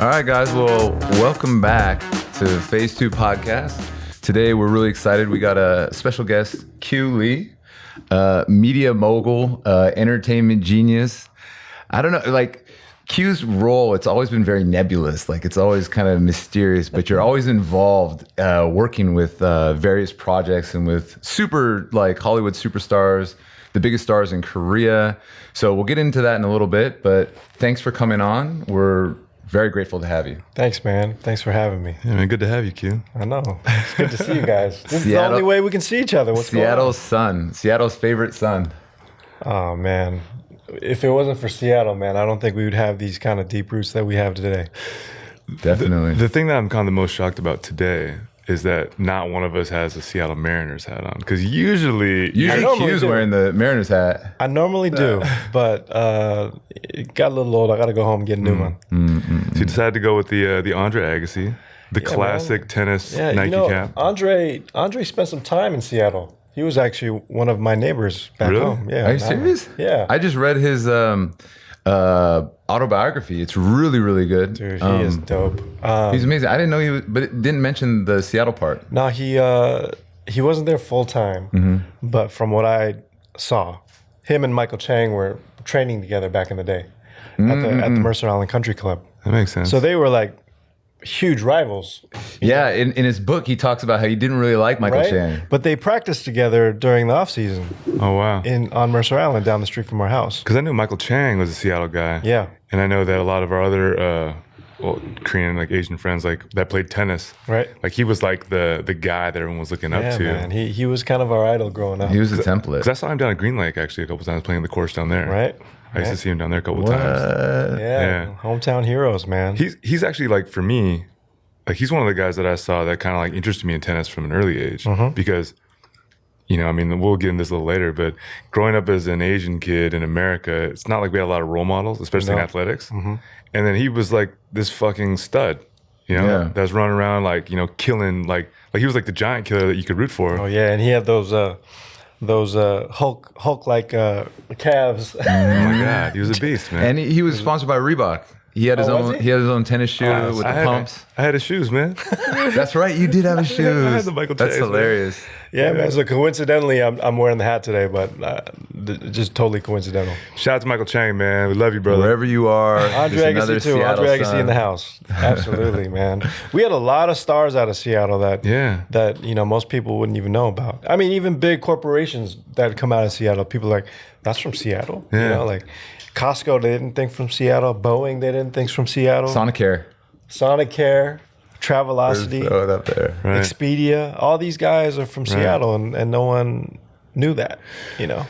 All right, guys. Well, welcome back to PhaseTwo Podcast. Today, we're really excited. We got a special guest, Kye Lee, media mogul, entertainment genius. I don't know, like Q's role, it's always been very nebulous. Like it's always kind of mysterious, but you're always involved working with various projects and with Hollywood superstars, the biggest stars in Korea. So we'll get into that in a little bit, but thanks for coming on. We're very grateful to have you. Thanks, man. Thanks for having me. Yeah, man, good to have you, Q. I know. It's good to see you guys. This is the only way we can see each other. What's Seattle's sun. Seattle's favorite sun. Oh, man. If it wasn't for Seattle, man, I don't think we would have these kind of deep roots that we have today. Definitely. The thing that I'm kind of the most shocked about today is that not one of us has a Seattle Mariners hat on. Because usually Q's wearing the Mariners hat. I normally do, but it got a little old. I got to go home and get a new one. So you decided to go with the Andre Agassi, the classic tennis Nike cap. Andre spent some time in Seattle. He was actually one of my neighbors back home. Yeah. Are you serious? Yeah. I just read his autobiography. It's really, really good. Dude, he is dope. He's amazing. I didn't know he was, but it didn't mention the Seattle part. No, he wasn't there full time, but from what I saw, him and Michael Chang were training together back in the day at the Mercer Island Country Club. That makes sense. So they were like huge rivals. Yeah, in his book, he talks about how he didn't really like Michael Chang. But they practiced together during the off season. Oh, wow. On Mercer Island down the street from our house. Because I knew Michael Chang was a Seattle guy. Yeah. And I know that a lot of our other Korean, like Asian friends, like that played tennis. Right. Like he was like the guy that everyone was looking up to. Man. He was kind of our idol growing up. He was a template. Because I saw him down at Green Lake actually a couple times playing the course down there. Right. I used to see him down there a couple times. Yeah. Hometown heroes, man. He's actually like, for me, like he's one of the guys that I saw that kind of like interested me in tennis from an early age because, you know, I mean, we'll get into this a little later, but growing up as an Asian kid in America, it's not like we had a lot of role models, especially in athletics. And then he was like this fucking stud, you know, that was running around like, you know, killing, like he was like the giant killer that you could root for. Oh yeah, and he had those Hulk like calves. Oh my God, he was a beast, man. And he was sponsored by Reebok. He had his own. He had his own tennis shoe with the pumps. I had his shoes, man. That's right. You did have his shoes. I had the Michael That's Chase, hilarious. Yeah, man. So coincidentally, I'm wearing the hat today, but just totally coincidental. Shout out to Michael Chang, man. We love you, brother. Wherever you are, Andre Agassi too. Seattle Andre Agassi son. in the house. Absolutely, man. We had a lot of stars out of Seattle that you know most people wouldn't even know about. I mean, even big corporations that come out of Seattle, people are like, that's from Seattle. Yeah. You know, like Costco, they didn't think from Seattle. Boeing, they didn't think from Seattle. Sonicare, Travelocity, throw it up there. Right. Expedia. All these guys are from Seattle, and no one knew that. You know.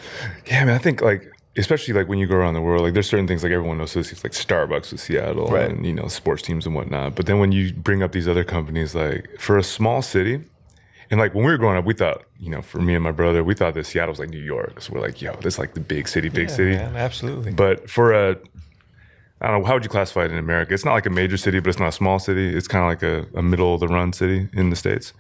Yeah, man. I think like, especially like when you go around the world, like there's certain things like everyone associates like Starbucks with Seattle and, you know, sports teams and whatnot. But then when you bring up these other companies, like for a small city, and like when we were growing up, we thought, you know, for me and my brother, we thought that Seattle was like New York. So we're like, yo, this is like the big city. Man, absolutely. But for I don't know, how would you classify it in America? It's not like a major city, but it's not a small city. It's kind of like a middle of the run city in the States.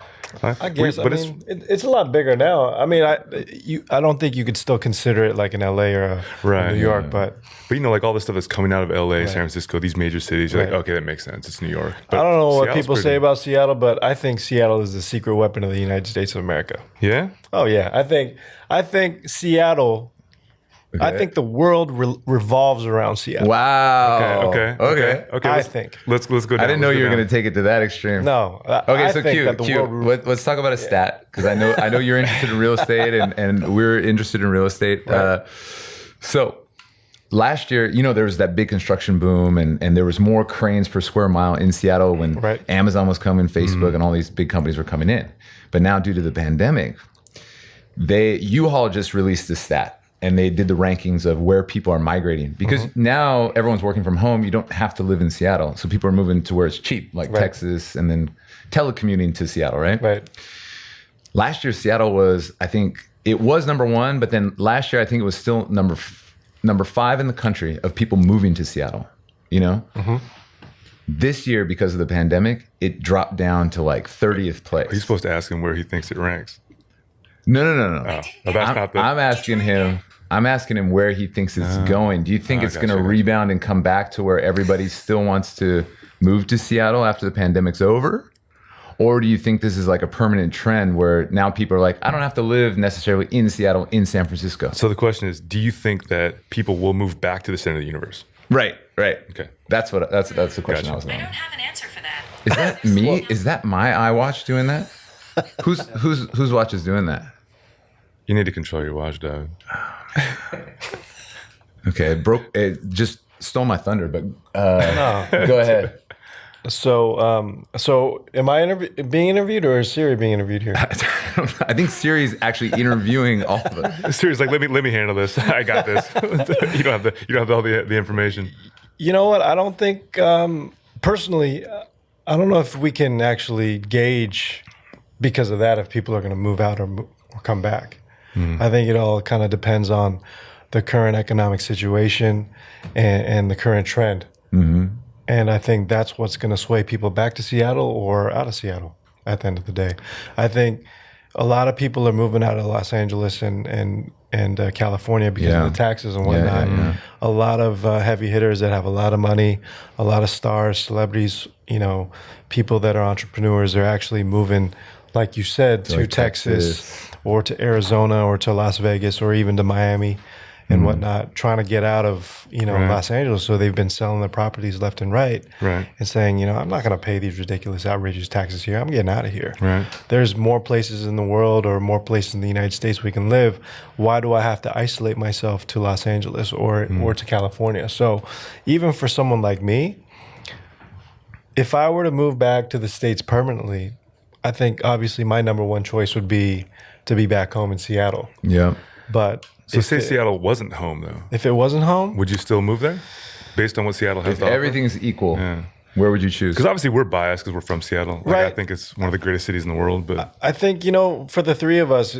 I guess. It's a lot bigger now. I mean, I don't think you could still consider it like an LA or New York, but you know, like all the stuff that's coming out of LA, San Francisco, these major cities, you're like, okay, that makes sense. It's New York. But I don't know what Seattle's people say about Seattle, but I think Seattle is the secret weapon of the United States of America. Yeah? Oh yeah, I think Seattle. Okay. I think the world revolves around Seattle. Wow. Okay. I think. Let's go down. I didn't know you were going to take it to that extreme. No. Okay, so Q. Let's talk about a stat, because I know you're interested in real estate, and we're interested in real estate. Right. So last year, you know, there was that big construction boom, and there was more cranes per square mile in Seattle when Amazon was coming, Facebook, and all these big companies were coming in. But now, due to the pandemic, U-Haul just released this stat. And they did the rankings of where people are migrating, because now everyone's working from home. You don't have to live in Seattle. So people are moving to where it's cheap, like Texas, and then telecommuting to Seattle, right? Right. Last year, Seattle was, I think, it was number one, but then last year, I think it was still number 5 in the country of people moving to Seattle, you know? This year, because of the pandemic, it dropped down to like 30th place. Are you supposed to ask him where he thinks it ranks? No. Oh, that's not the... I'm asking him. I'm asking him where he thinks it's going. Do you think it's going to rebound and come back to where everybody still wants to move to Seattle after the pandemic's over? Or do you think this is like a permanent trend where now people are like, I don't have to live necessarily in Seattle, in San Francisco? So the question is, do you think that people will move back to the center of the universe? Right. Okay. That's the question I was going. I don't have an answer for that. Is that me? Is that my iWatch doing that? Whose watch is doing that? You need to control your watch, dog. Okay, it just stole my thunder, but go ahead. So am I being interviewed, or is Siri being interviewed here? I think Siri's actually interviewing all of us. Siri's like, let me handle this. I got this. you don't have all the information. You know what? I don't think personally. I don't know if we can actually gauge because of that if people are going to move out or come back. I think it all kind of depends on the current economic situation and the current trend. Mm-hmm. And I think that's what's going to sway people back to Seattle or out of Seattle at the end of the day. I think a lot of people are moving out of Los Angeles and California because of the taxes and whatnot. Yeah. A lot of heavy hitters that have a lot of money, a lot of stars, celebrities, people that are entrepreneurs are actually moving, like you said, to Texas or to Arizona or to Las Vegas or even to Miami and whatnot, trying to get out of, Los Angeles. So they've been selling their properties left and right and saying, I'm not going to pay these ridiculous, outrageous taxes here. I'm getting out of here. Right. There's more places in the world or more places in the United States we can live. Why do I have to isolate myself to Los Angeles or to California? So even for someone like me, if I were to move back to the States permanently, I think obviously my number one choice would be to be back home in Seattle. Yeah. But so say Seattle wasn't home, though. If it wasn't home, would you still move there based on what Seattle has to offer? If everything's equal, where would you choose? Because obviously we're biased because we're from Seattle. Right. I think it's one of the greatest cities in the world. But I think, for the three of us,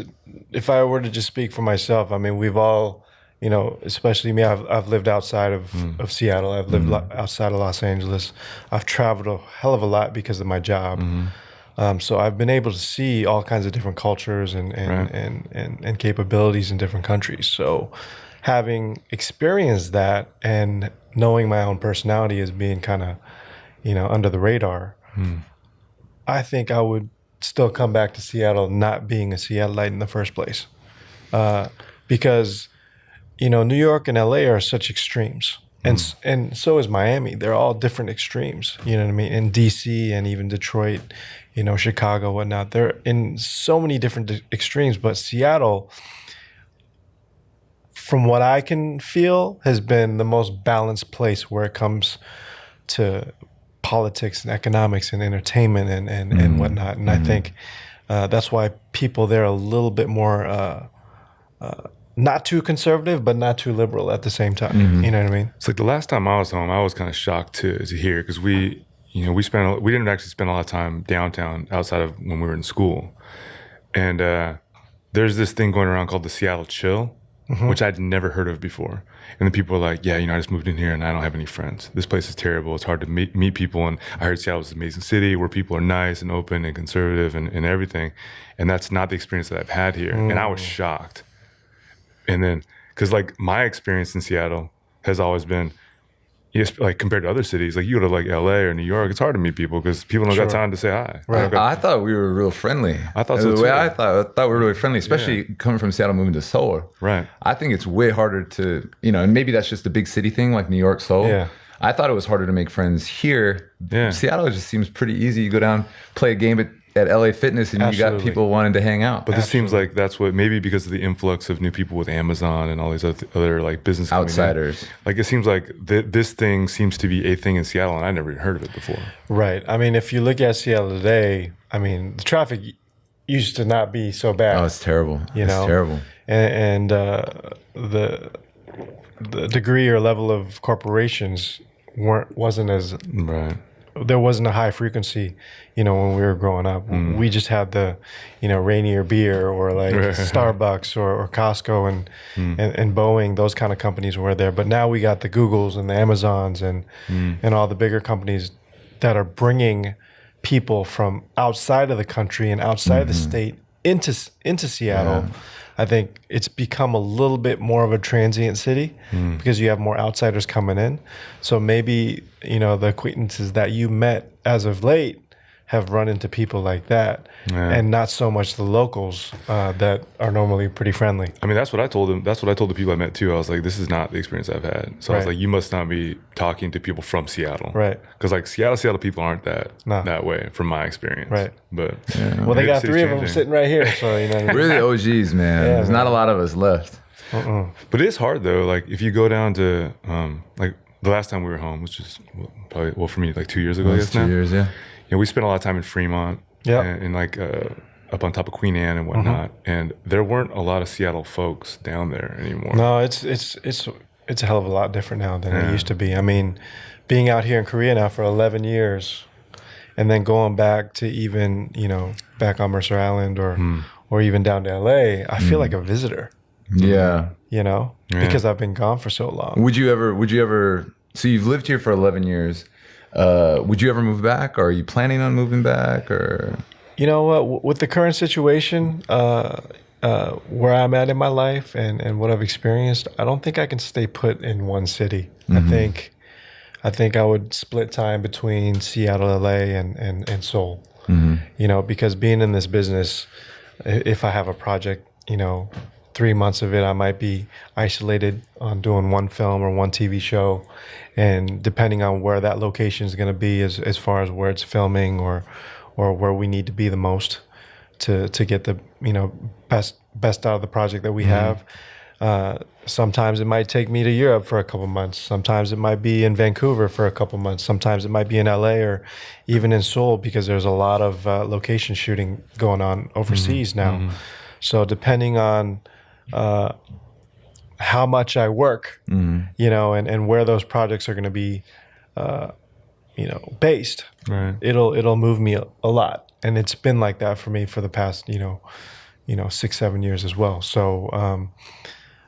if I were to just speak for myself, I mean, we've all, especially me, I've lived outside of Seattle. I've lived outside of Los Angeles. I've traveled a hell of a lot because of my job. So I've been able to see all kinds of different cultures and capabilities in different countries. So having experienced that and knowing my own personality as being kind of, under the radar, I think I would still come back to Seattle not being a Seattleite in the first place. Because, New York and LA are such extremes. And so is Miami. They're all different extremes, you know what I mean? And DC and even Detroit, Chicago, whatnot. They're in so many different extremes. But Seattle, from what I can feel, has been the most balanced place where it comes to politics and economics and entertainment and whatnot. And I think that's why people there are a little bit more not too conservative, but not too liberal at the same time. You know what I mean? It's like the last time I was home, I was kind of shocked to hear because we didn't actually spend a lot of time downtown outside of when we were in school. And there's this thing going around called the Seattle Chill, which I'd never heard of before. And then people were like, I just moved in here and I don't have any friends. This place is terrible. It's hard to meet people. And I heard Seattle's an amazing city where people are nice and open and conservative and everything. And that's not the experience that I've had here. And I was shocked. And then, because like my experience in Seattle has always been, like compared to other cities, like you go to like LA or New York, it's hard to meet people because people don't got time to say hi. Right. I thought we were real friendly. I thought so too. I thought we were really friendly, especially coming from Seattle, moving to Seoul. Right. I think it's way harder to, and maybe that's just a big city thing like New York, Seoul. Yeah. I thought it was harder to make friends here. Yeah. Seattle just seems pretty easy. You go down, play a game at LA Fitness, and you got people wanting to hang out. But this seems like that's what, maybe because of the influx of new people with Amazon and all these other like business outsiders. Like it seems like this thing seems to be a thing in Seattle, and I never even heard of it before. Right. I mean, if you look at Seattle today, I mean, the traffic used to not be so bad. Oh, it's terrible. It's terrible. And the degree or level of corporations wasn't as right. There wasn't a high frequency, when we were growing up. We just had the, Rainier beer or like Starbucks or Costco and Boeing. Those kind of companies were there. But now we got the Googles and the Amazons and all the bigger companies that are bringing people from outside of the country and outside of the state into Seattle. I think it's become a little bit more of a transient city because you have more outsiders coming in. So maybe, you know, the acquaintances that you met as of late have run into people like that, and not so much the locals that are normally pretty friendly. I mean, that's what I told them. That's what I told the people I met too. I was like, this is not the experience I've had. So I was like, you must not be talking to people from Seattle. Right. Because like Seattle people aren't that way from my experience. Right. But well, they got 3 of them sitting right here. So, you know. We're the OGs, man. There's not a lot of us left. But it is hard though. Like if you go down to like the last time we were home, which is probably, for me, like 2 years ago, I guess 2 years, yeah. You know, we spent a lot of time in Fremont and like up on top of Queen Anne and whatnot, and there weren't a lot of Seattle folks down there anymore. No, it's a hell of a lot different now than it used to be. I mean, being out here in Korea now for 11 years, and then going back to even, you know, back on Mercer Island or even down to LA, I feel like a visitor. Yeah. You know, because I've been gone for so long. Would you ever? So you've lived here for 11 years. Would you ever move back? Or are you planning on moving back? Or you know what? With the current situation, where I'm at in my life and what I've experienced, I don't think I can stay put in one city. I think I would split time between Seattle, LA, and Seoul. You know, because being in this business, if I have a project, you know, 3 months of it, I might be isolated on doing one film or one TV show. And depending on where that location is going to be as far as where it's filming or where we need to be the most to get the, you know, best out of the project that we have. Sometimes it might take me to Europe for a couple months. Sometimes it might be in Vancouver for a couple months. Sometimes it might be in LA or even in Seoul because there's a lot of location shooting going on overseas now. So depending on how much I work, you know, and where those projects are going to be, you know, based, it'll move me a lot. And it's been like that for me for the past, you know, 6-7 years as well. So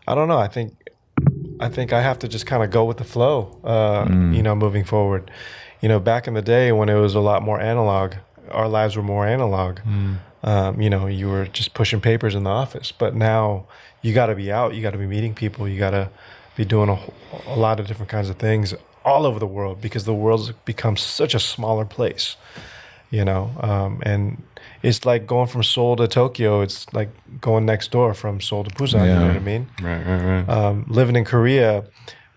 I don't know. I think I have to just kind of go with the flow, you know, moving forward. You know, back in the day when it was a lot more analog, our lives were more analog. You know, you were just pushing papers in the office, but now you got to be out. You got to be meeting people. You got to be doing a lot of different kinds of things all over the world because the world's become such a smaller place, you know. And it's like going from Seoul to Tokyo. It's like going next door from Seoul to Busan. You know what I mean? Right. Living in Korea,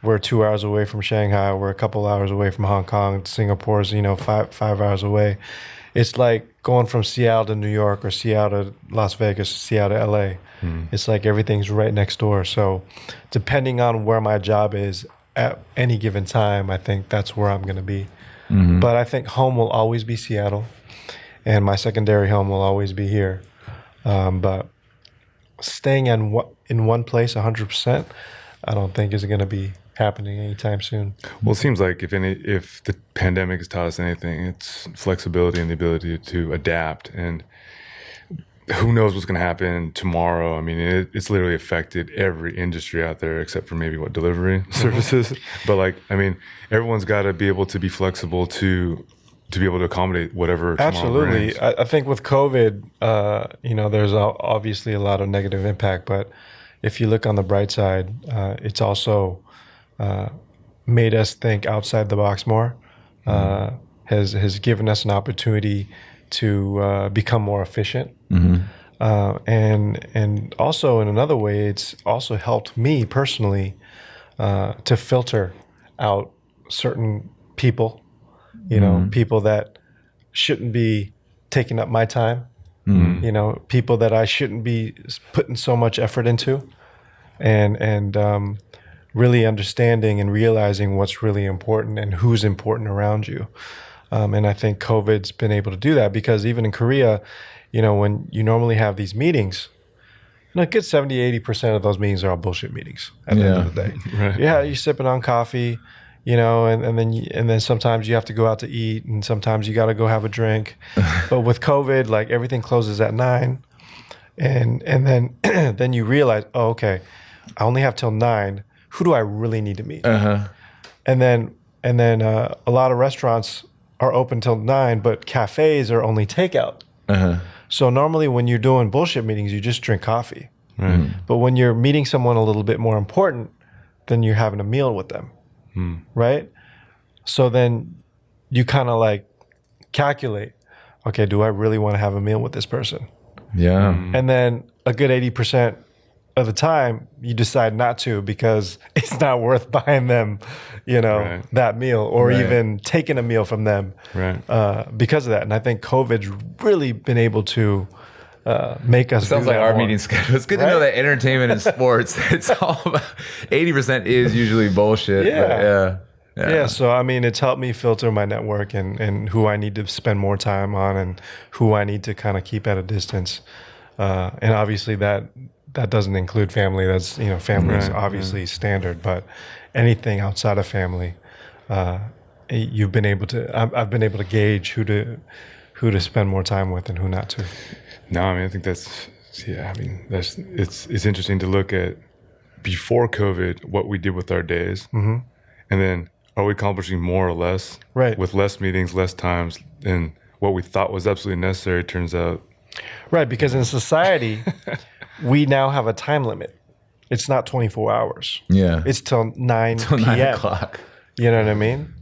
we're 2 hours away from Shanghai. We're a couple hours away from Hong Kong. Singapore's, you know, five hours away. It's like going from Seattle to New York or Seattle to Las Vegas, Seattle to LA. It's like everything's right next door. So depending on where my job is at any given time, I think that's where I'm going to be. But I think home will always be Seattle and my secondary home will always be here. But staying in one place 100%, I don't think is going to be happening anytime soon. Well, it seems like if the pandemic has taught us anything, it's flexibility and the ability to adapt. And who knows what's going to happen tomorrow? I mean, it's literally affected every industry out there except for maybe delivery services. But like, I mean, everyone's got to be able to be flexible to be able to accommodate whatever tomorrow Absolutely. brings. I think with COVID, you know, there's obviously a lot of negative impact, but if you look on the bright side, it's also made us think outside the box more, has given us an opportunity to become more efficient. And also in another way, it's also helped me personally to filter out certain people, you know, people that shouldn't be taking up my time, you know, people that I shouldn't be putting so much effort into, and really understanding and realizing what's really important and who's important around you. And I think COVID's been able to do that because even in Korea, you know, when you normally have these meetings, you know, a good 70-80% of those meetings are all bullshit meetings at the end of the day. Yeah, you're sipping on coffee, you know, and then sometimes you have to go out to eat and sometimes you got to go have a drink. But with COVID, like everything closes at 9 and then then you realize, oh, okay, I only have till 9. Who do I really need to meet? And then a lot of restaurants are open till 9, but cafes are only takeout. So normally when you're doing bullshit meetings, you just drink coffee. Right. But when you're meeting someone a little bit more important, then you're having a meal with them, right? So then you kind of like calculate, okay, do I really want to have a meal with this person? Yeah. And then a good 80% of the time you decide not to because it's not worth buying them, that meal or even taking a meal from them because of that. And I think COVID's really been able to make us. It sounds like our meeting schedule. It's good to know that entertainment and sports, it's all about 80% is usually bullshit. Yeah. So, I mean, it's helped me filter my network and who I need to spend more time on and who I need to kind of keep at a distance. And obviously that doesn't include family. That's, family is obviously standard, but anything outside of family, you've been able to, I've been able to gauge who to spend more time with and who not to. No, I mean, I think it's interesting to look at before COVID, what we did with our days. And then are we accomplishing more or less with less meetings, less times, and what we thought was absolutely necessary turns out. Right, because in society, we now have a time limit. It's not 24 hours. Yeah. It's till 9 p.m. 9 o'clock. You know what I mean?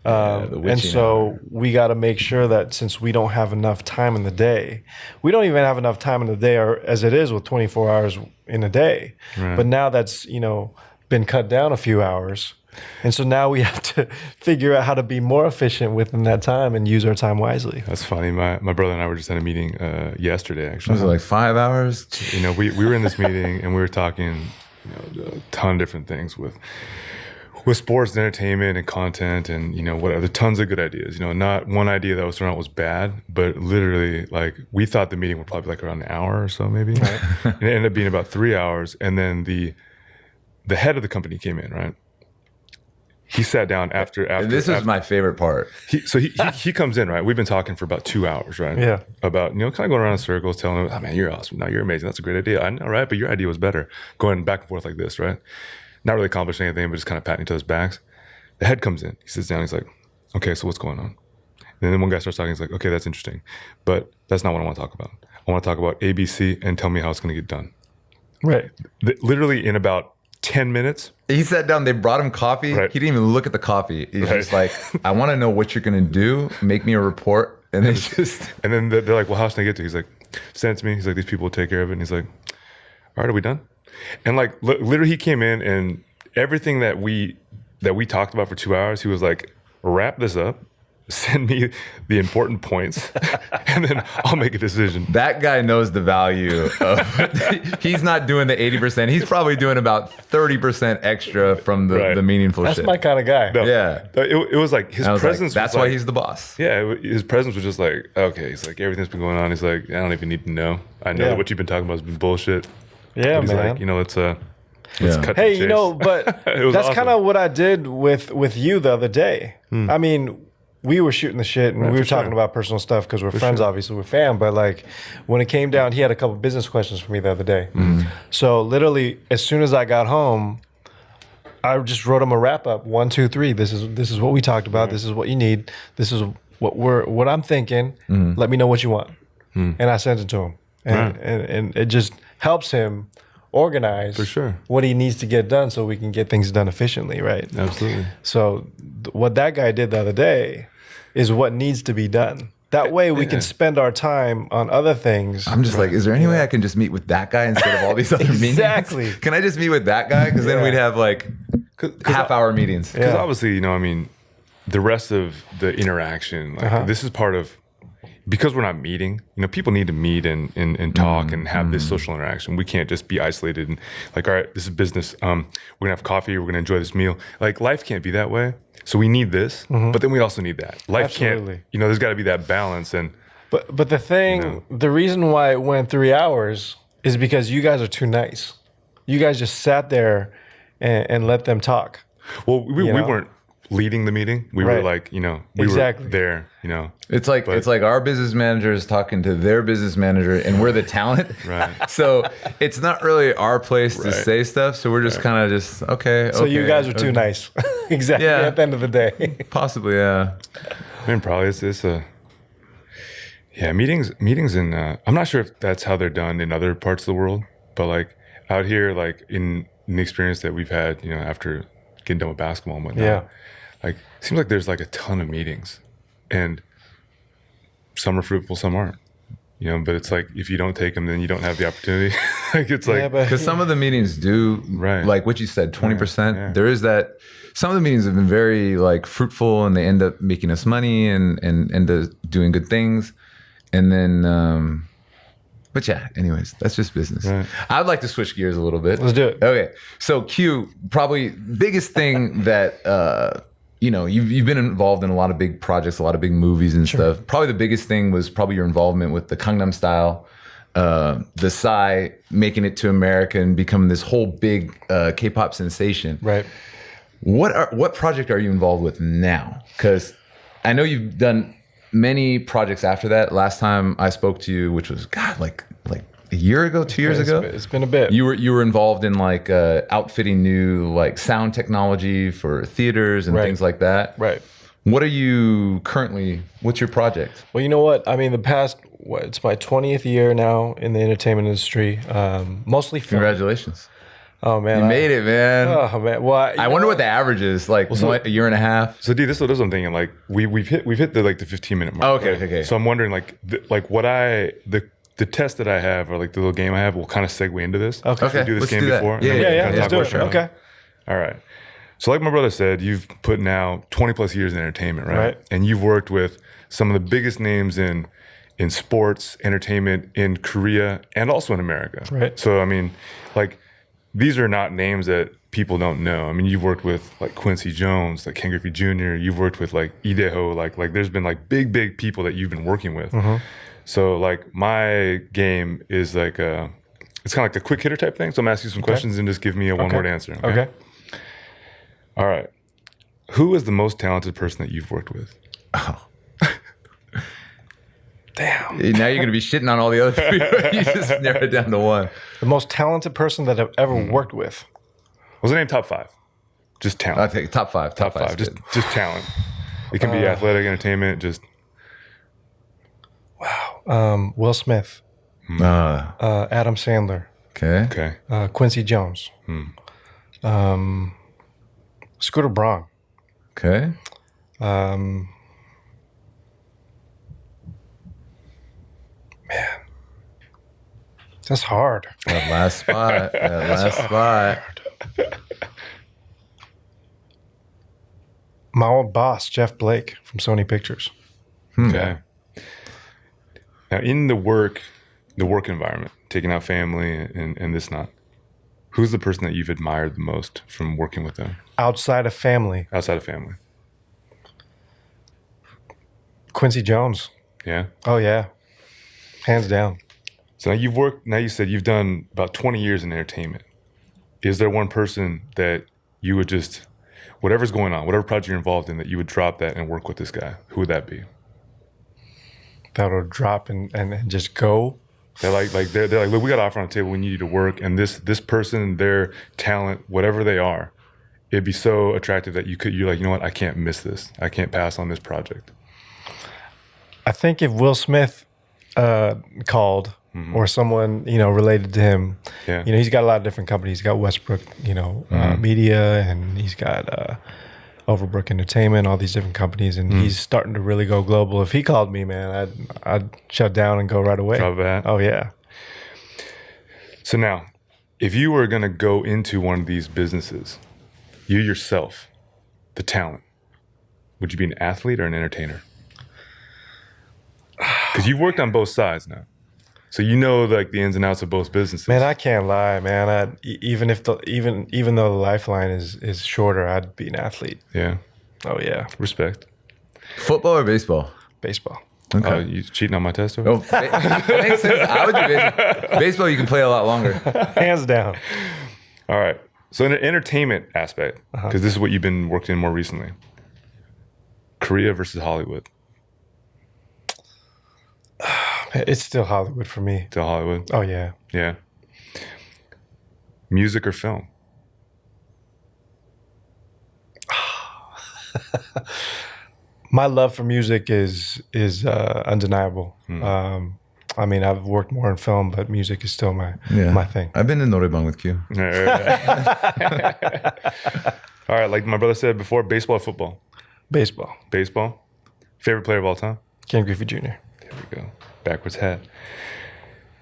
And so we got to make sure that since we don't have enough time in the day, we don't even have enough time in the day or as it is with 24 hours in a day. Right. But now that's, been cut down a few hours. And so now we have to figure out how to be more efficient within that time and use our time wisely. That's funny. My brother and I were just at a meeting yesterday, actually. Was it like 5 hours? We were in this meeting and we were talking a ton of different things with sports and entertainment and content and, whatever, tons of good ideas. Not one idea that was thrown out was bad, but literally, like, we thought the meeting would probably like around an hour or so maybe. Right. And it ended up being about 3 hours. And then the head of the company came in, right? He sat down after. And this is my favorite part. He comes in, right? We've been talking for about 2 hours, right? Yeah. About, kind of going around in circles, telling him, oh, man, you're awesome. No, you're amazing. That's a great idea. I know, right? But your idea was better. Going back and forth like this, right? Not really accomplishing anything, but just kind of patting each other's backs. The head comes in. He sits down. He's like, okay, so what's going on? And then one guy starts talking. He's like, okay, that's interesting. But that's not what I want to talk about. I want to talk about ABC and tell me how it's going to get done. Right. Literally in about 10 minutes. He sat down, they brought him coffee. Right. He didn't even look at the coffee. He's just like, I want to know what you're going to do. Make me a report. And they just... And then they're like, well, how should I get to it? He's like, send it to me. He's like, these people will take care of it. And he's like, all right, are we done? And like, literally he came in and everything that we talked about for 2 hours, he was like, wrap this up. Send me the important points and then I'll make a decision. That guy knows the value of, he's not doing the 80%. He's probably doing about 30% extra from the meaningful shit. That's my kind of guy. No, yeah. It was like his presence. That's why he's the boss. Yeah. His presence was just like, okay. He's like, everything's been going on. He's like, I don't even need to know. I know that what you've been talking about has been bullshit. Yeah, but he's man. like, let's cut hey, the chase. But that's awesome. kind of what I did with you the other day. I mean, we were shooting the shit and we were talking about personal stuff because we're friends, obviously, we're fam. But like when it came down, he had a couple business questions for me the other day. So literally, as soon as I got home, I just wrote him a wrap up. 1, 2, 3. This is what we talked about. This is what you need. This is what I'm thinking. Let me know what you want. And I sent it to him. And it just helps him organize for sure what he needs to get done so we can get things done efficiently, right? Absolutely. So what that guy did the other day is what needs to be done. That way we can spend our time on other things. I'm just like, is there any way I can just meet with that guy instead of all these other meetings? Exactly. Can I just meet with that guy? Because then we'd have like half-hour meetings. Because obviously, the rest of the interaction, this is part of, because we're not meeting, people need to meet and talk and have this social interaction. We can't just be isolated and like, all right, this is business. We're going to have coffee. We're going to enjoy this meal. Like life can't be that way. So we need this, but then we also need that. Life can't, there's got to be that balance. And But the thing, the reason why it went 3 hours is because you guys are too nice. You guys just sat there and let them talk. Well, we weren't leading the meeting. We were like, we were there, It's like our business manager is talking to their business manager and we're the talent. Right. So it's not really our place to say stuff. So we're just kind of just, okay. So you guys are too nice. Exactly. Yeah. At the end of the day. Possibly, yeah. I mean, probably it's meetings in, I'm not sure if that's how they're done in other parts of the world, but like out here, like in the experience that we've had, after getting done with basketball and whatnot. Yeah. Like, it seems like there's like a ton of meetings, and some are fruitful, some aren't. But it's like if you don't take them, then you don't have the opportunity. Like it's like because some of the meetings do, right? Like what you said, 20%. Yeah. There is that. Some of the meetings have been very like fruitful, and they end up making us money and end up doing good things, and then. But yeah, anyways, that's just business. Right. I'd like to switch gears a little bit. Let's do it. Okay, so Q, probably biggest thing that you've been involved in a lot of big projects, a lot of big movies and stuff. Probably the biggest thing was probably your involvement with the Gangnam Style, the Psy making it to America and becoming this whole big K-pop sensation. Right. What project are you involved with now? Because I know you've done many projects after that. Last time I spoke to you, which was like a year ago, 2 years ago. It's been a bit. You were involved in like outfitting new like sound technology for theaters and things like that. Right. What are you currently? What's your project? Well, you know what? I mean, it's my 20th year now in the entertainment industry. Mostly film. Congratulations. Oh man, you made it, man. Oh man, well, I wonder what the average is. Like a year and a half. So, D, this is what I'm thinking. Like we've hit the 15-minute mark. Oh, okay, right? okay. So I'm wondering the test that I have, or like the little game I have, will kind of segue into this. Okay. Should we do this Let's game do that. before? Yeah. Let's do it. Okay. All right. So like my brother said, you've put now 20 plus years in entertainment, right? And you've worked with some of the biggest names in sports, entertainment in Korea and also in America. Right. So I mean, like, these are not names that people don't know. I mean, you've worked with like Quincy Jones, like Ken Griffey Jr. You've worked with like Ideho, like there's been like big people that you've been working with. Mm-hmm. So like my game is like it's kind of like a quick hitter type thing. So I'm asking you some questions and just give me a one word answer. Okay. All right. Who is the most talented person that you've worked with? Oh. Damn. Now you're going to be shitting on all the other people. You just narrowed it down to one. The most talented person that I've ever worked with. What's the name? Top 5. Just talent. I'll take top five. Top 5. Just talent. It can be athletic, entertainment, just. Wow. Will Smith. Adam Sandler. Okay. Quincy Jones. Scooter Braun. Okay. Man, that's hard. That last spot. My old boss, Jeff Blake from Sony Pictures. Okay. Now, in the work environment, taking out family and this not, who's the person that you've admired the most from working with them? Outside of family. Quincy Jones. Yeah? Oh, yeah. Hands down. So now you said you've done about 20 years in entertainment. Is there one person that you would just, whatever's going on, whatever project you're involved in, that you would drop that and work with this guy? Who would that be? That would drop and just go? They're like, look, we got an offer on the table. We need you to work. And this person, their talent, whatever they are, it'd be so attractive that you're like, you know what? I can't miss this. I can't pass on this project. I think if Will Smith called or someone, related to him, he's got a lot of different companies. He's got Westbrook, Media, and he's got Overbrook Entertainment, all these different companies, and he's starting to really go global. If he called me, man, I'd shut down and go right away. Drop that. Oh, yeah. So now, if you were going to go into one of these businesses, you yourself, the talent, would you be an athlete or an entertainer? Because you've worked on both sides now. So you know like the ins and outs of both businesses. Man, I can't lie, man. Even though the lifeline is shorter, I'd be an athlete. Yeah. Oh, yeah. Respect. Football or baseball? Baseball. Okay. Oh, you cheating on my test? Oh, that makes sense. I would do baseball. Baseball, you can play a lot longer. Hands down. All right. So in an entertainment aspect, because this is what you've been working in more recently, Korea versus Hollywood. It's still Hollywood for me. Still Hollywood? Oh, yeah. Yeah. Music or film? My love for music is undeniable. I mean, I've worked more in film, but music is still my thing. I've been in Norebang with Q. All right, like my brother said before, baseball or football? Baseball. Baseball. Favorite player of all time? Ken Griffey Jr. There we go. Backwards hat.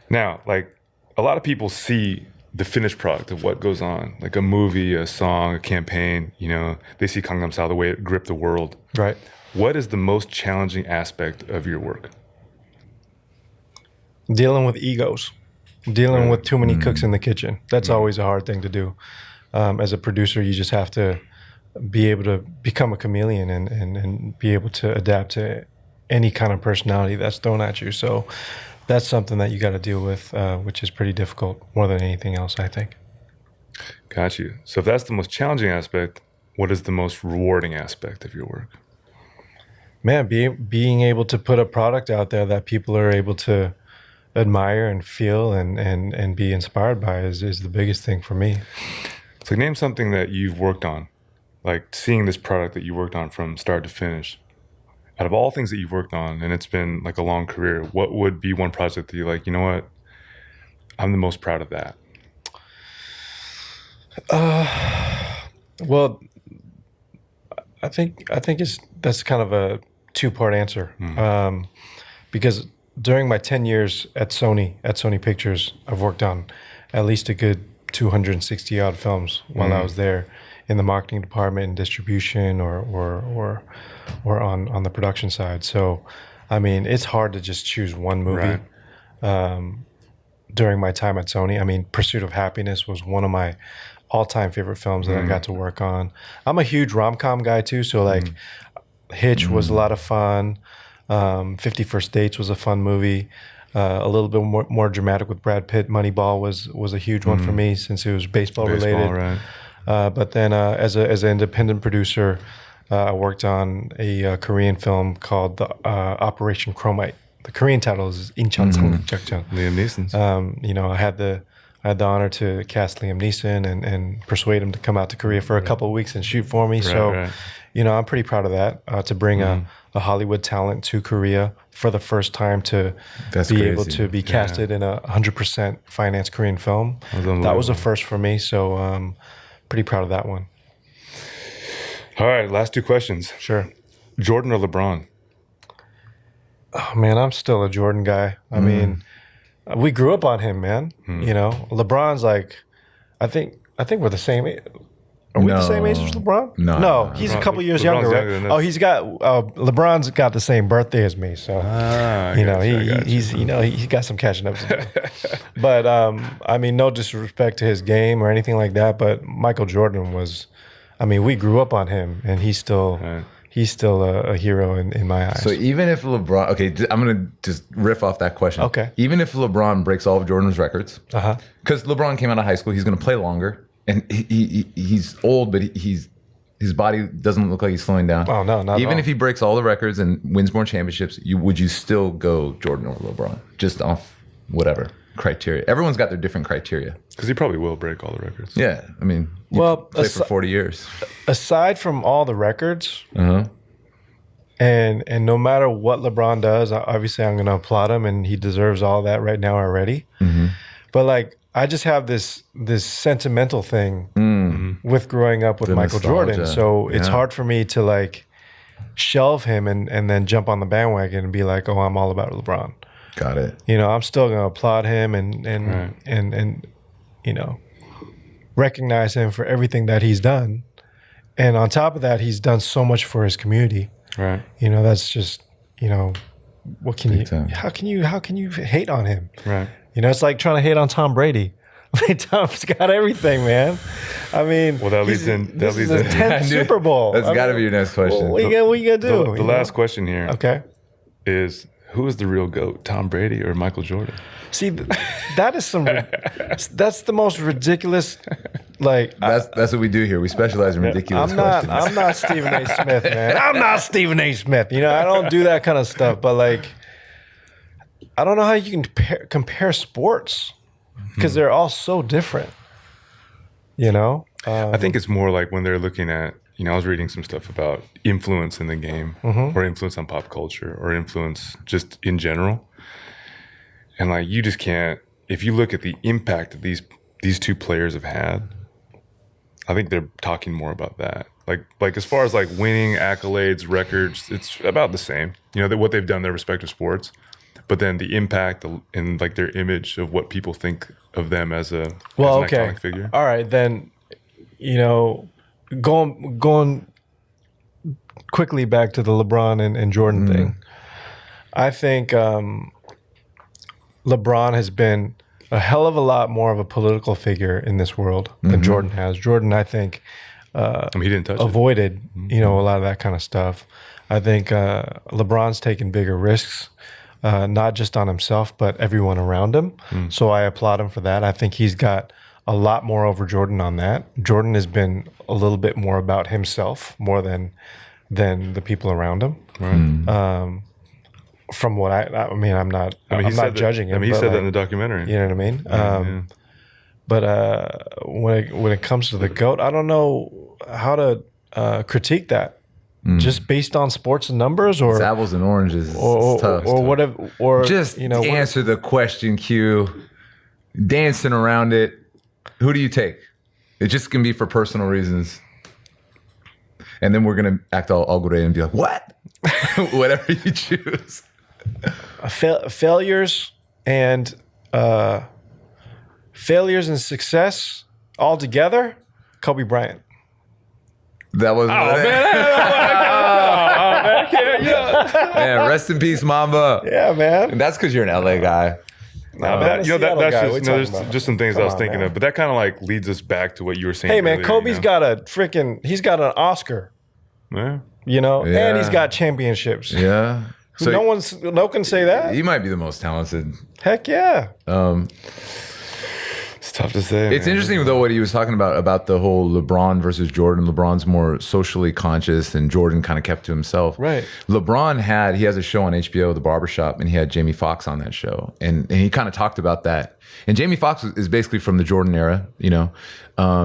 Now, like a lot of people see the finished product of what goes on, like a movie, a song, a campaign. You know, they see Gangnam Style, the way it gripped the world. Right. What is the most challenging aspect of your work? Dealing with egos, dealing with too many cooks in the kitchen. That's always a hard thing to do. As a producer, you just have to be able to become a chameleon and be able to adapt to any kind of personality that's thrown at you. So that's something that you got to deal with, which is pretty difficult more than anything else, I think. Got you. So if that's the most challenging aspect, what is the most rewarding aspect of your work? Man, being able to put a product out there that people are able to admire and feel and be inspired by is the biggest thing for me. So name something that you've worked on, like seeing this product that you worked on from start to finish. Out of all things that you've worked on, and it's been like a long career, what would be one project that you're like, you know what, I'm the most proud of that? Well, I think that's kind of a two-part answer, because during my 10 years at Sony Pictures, I've worked on at least a good 260 odd films while I was there in the marketing department and distribution or on the production side. So, I mean, it's hard to just choose one movie. Right. During my time at Sony, I mean, Pursuit of Happiness was one of my all-time favorite films that I got to work on. I'm a huge rom-com guy too, so like Hitch was a lot of fun. 50 First Dates was a fun movie. A little bit more dramatic with Brad Pitt. Moneyball was a huge one for me since it was baseball related. Right. But then as an independent producer, I worked on a Korean film called Operation Chromite. The Korean title is Incheon Sanggukjeokjeon. Liam Neeson's. You know, I had the honor to cast Liam Neeson and persuade him to come out to Korea for a couple of weeks and shoot for me. You know, I'm pretty proud of that, to bring a Hollywood talent to Korea for the first time to able to be casted in a 100% financed Korean film. That was a first for me, so pretty proud of that one. All right, last two questions. Sure. Jordan or LeBron? Oh, man, I'm still a Jordan guy. I mean, we grew up on him, man. You know, LeBron's like, I think we're the same age. Are we the same age as LeBron? No, he's a couple years younger, right? LeBron's got the same birthday as me, so he's got some catching up to do. But I mean, no disrespect to his game or anything like that, but Michael Jordan was, I mean, we grew up on him, and he's still a hero in my eyes. So even if LeBron, okay, I'm gonna just riff off that question. Okay. Even if LeBron breaks all of Jordan's records, because LeBron came out of high school, he's gonna play longer. And he's old, but his body doesn't look like he's slowing down. Oh, no, not Even at all. if he breaks all the records and wins more championships, would you still go Jordan or LeBron? Just off whatever criteria. Everyone's got their different criteria. Because he probably will break all the records. Yeah, I mean, play for 40 years. Aside from all the records, and no matter what LeBron does, obviously I'm going to applaud him, and he deserves all that right now already. But like, I just have this sentimental thing with growing up with Michael Jordan. So it's hard for me to like shelve him and then jump on the bandwagon and be like, oh, I'm all about LeBron. Got it. You know, I'm still going to applaud him and you know, recognize him for everything that he's done. And on top of that, he's done so much for his community. Right. You know, that's just, you know, what can Big time. how can you hate on him? Right. You know, it's like trying to hate on Tom Brady. Tom's got everything, man. I mean, Well, that leads in. this is his 10th Super Bowl. That's got to be your next question. What you gonna do? The last question here Okay. is, who is the real GOAT, Tom Brady or Michael Jordan? See, that is that's the most ridiculous. Like That's what we do here. We specialize in ridiculous questions. I'm not Stephen A. Smith, man. I'm not Stephen A. Smith. You know, I don't do that kind of stuff. But like, I don't know how you can compare sports because they're all so different. You know, I think it's more like when they're looking at, you know, I was reading some stuff about influence in the game or influence on pop culture or influence just in general. And like, you just can't, if you look at the impact that these two players have had, I think they're talking more about that. Like as far as like winning accolades, records, it's about the same, you know, what they've done in their respective sports, but then the impact and like their image of what people think of them as an iconic figure. All right, then, you know, going quickly back to the LeBron and Jordan thing. I think LeBron has been a hell of a lot more of a political figure in this world than Jordan has. Jordan, I think, he didn't touch avoided, you know, a lot of that kind of stuff. I think LeBron's taken bigger risks, not just on himself, but everyone around him. So I applaud him for that. I think he's got a lot more over Jordan on that. Jordan has been a little bit more about himself more than the people around him. Right. From what I'm not judging him. I mean, he said that in the documentary. You know what I mean? But when it comes to the GOAT, I don't know how to critique that. Just based on sports and numbers, or it's apples and oranges. It's tough. Or whatever. Or just, you know, answer the question, Q. Dancing around it. Who do you take? It just can be for personal reasons. And then we're gonna act all great and be like, what? Whatever you choose. Failures and success all together. Kobe Bryant. That was man, rest in peace, Mamba. Yeah, man. And that's because you're an LA guy. That's just, there's just some things I was thinking of, but that kind of like leads us back to what you were saying. Hey, man, earlier, Kobe's got he's got an Oscar. Yeah. You know, and he's got championships. Yeah. So no one can say that. He might be the most talented. Heck yeah. It's tough to say. It's interesting though what he was talking about the whole LeBron versus Jordan. LeBron's more socially conscious, and Jordan kind of kept to himself. Right. LeBron he has a show on HBO, The Barbershop, and he had Jamie Foxx on that show, and he kind of talked about that. And Jamie Foxx is basically from the Jordan era. You know,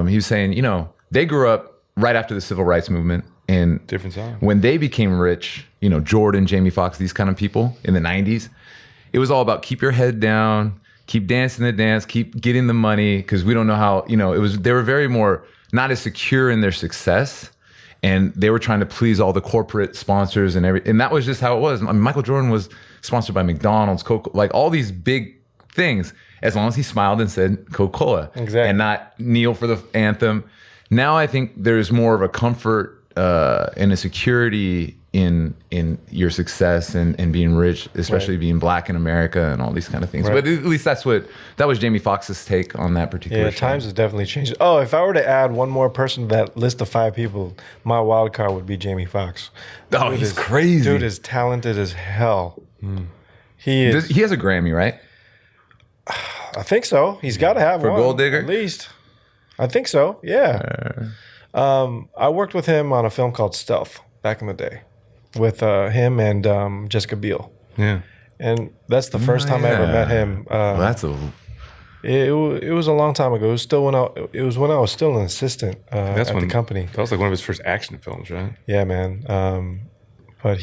he was saying, you know, they grew up right after the civil rights movement. And different time. When they became rich, you know, Jordan, Jamie Foxx, these kind of people in the 90s, it was all about keep your head down, keep dancing the dance, keep getting the money, because we don't know how, you know, they were very more not as secure in their success, and they were trying to please all the corporate sponsors and that was just how it was. I mean, Michael Jordan was sponsored by McDonald's, Coca, like all these big things, as long as he smiled and said Coca-Cola. Exactly. And not kneel for the anthem. Now I think there's more of a comfort and a security in your success and being rich, especially being black in America and all these kind of things. Right. But at least that was Jamie Foxx's take on that particular show. Times has definitely changed. Oh, if I were to add one more person to that list of 5 people, my wild card would be Jamie Foxx. Oh, he's crazy. Dude is talented as hell. He is. He has a Grammy, right? I think so. He's got to have one. For Gold Digger? At least. I think so, yeah. I worked with him on a film called Stealth back in the day with him and Jessica Biel. Yeah. And that's the first time I ever met him. It was a long time ago. It was when I was still an assistant at the company. That was like one of his first action films, right? Yeah, man. But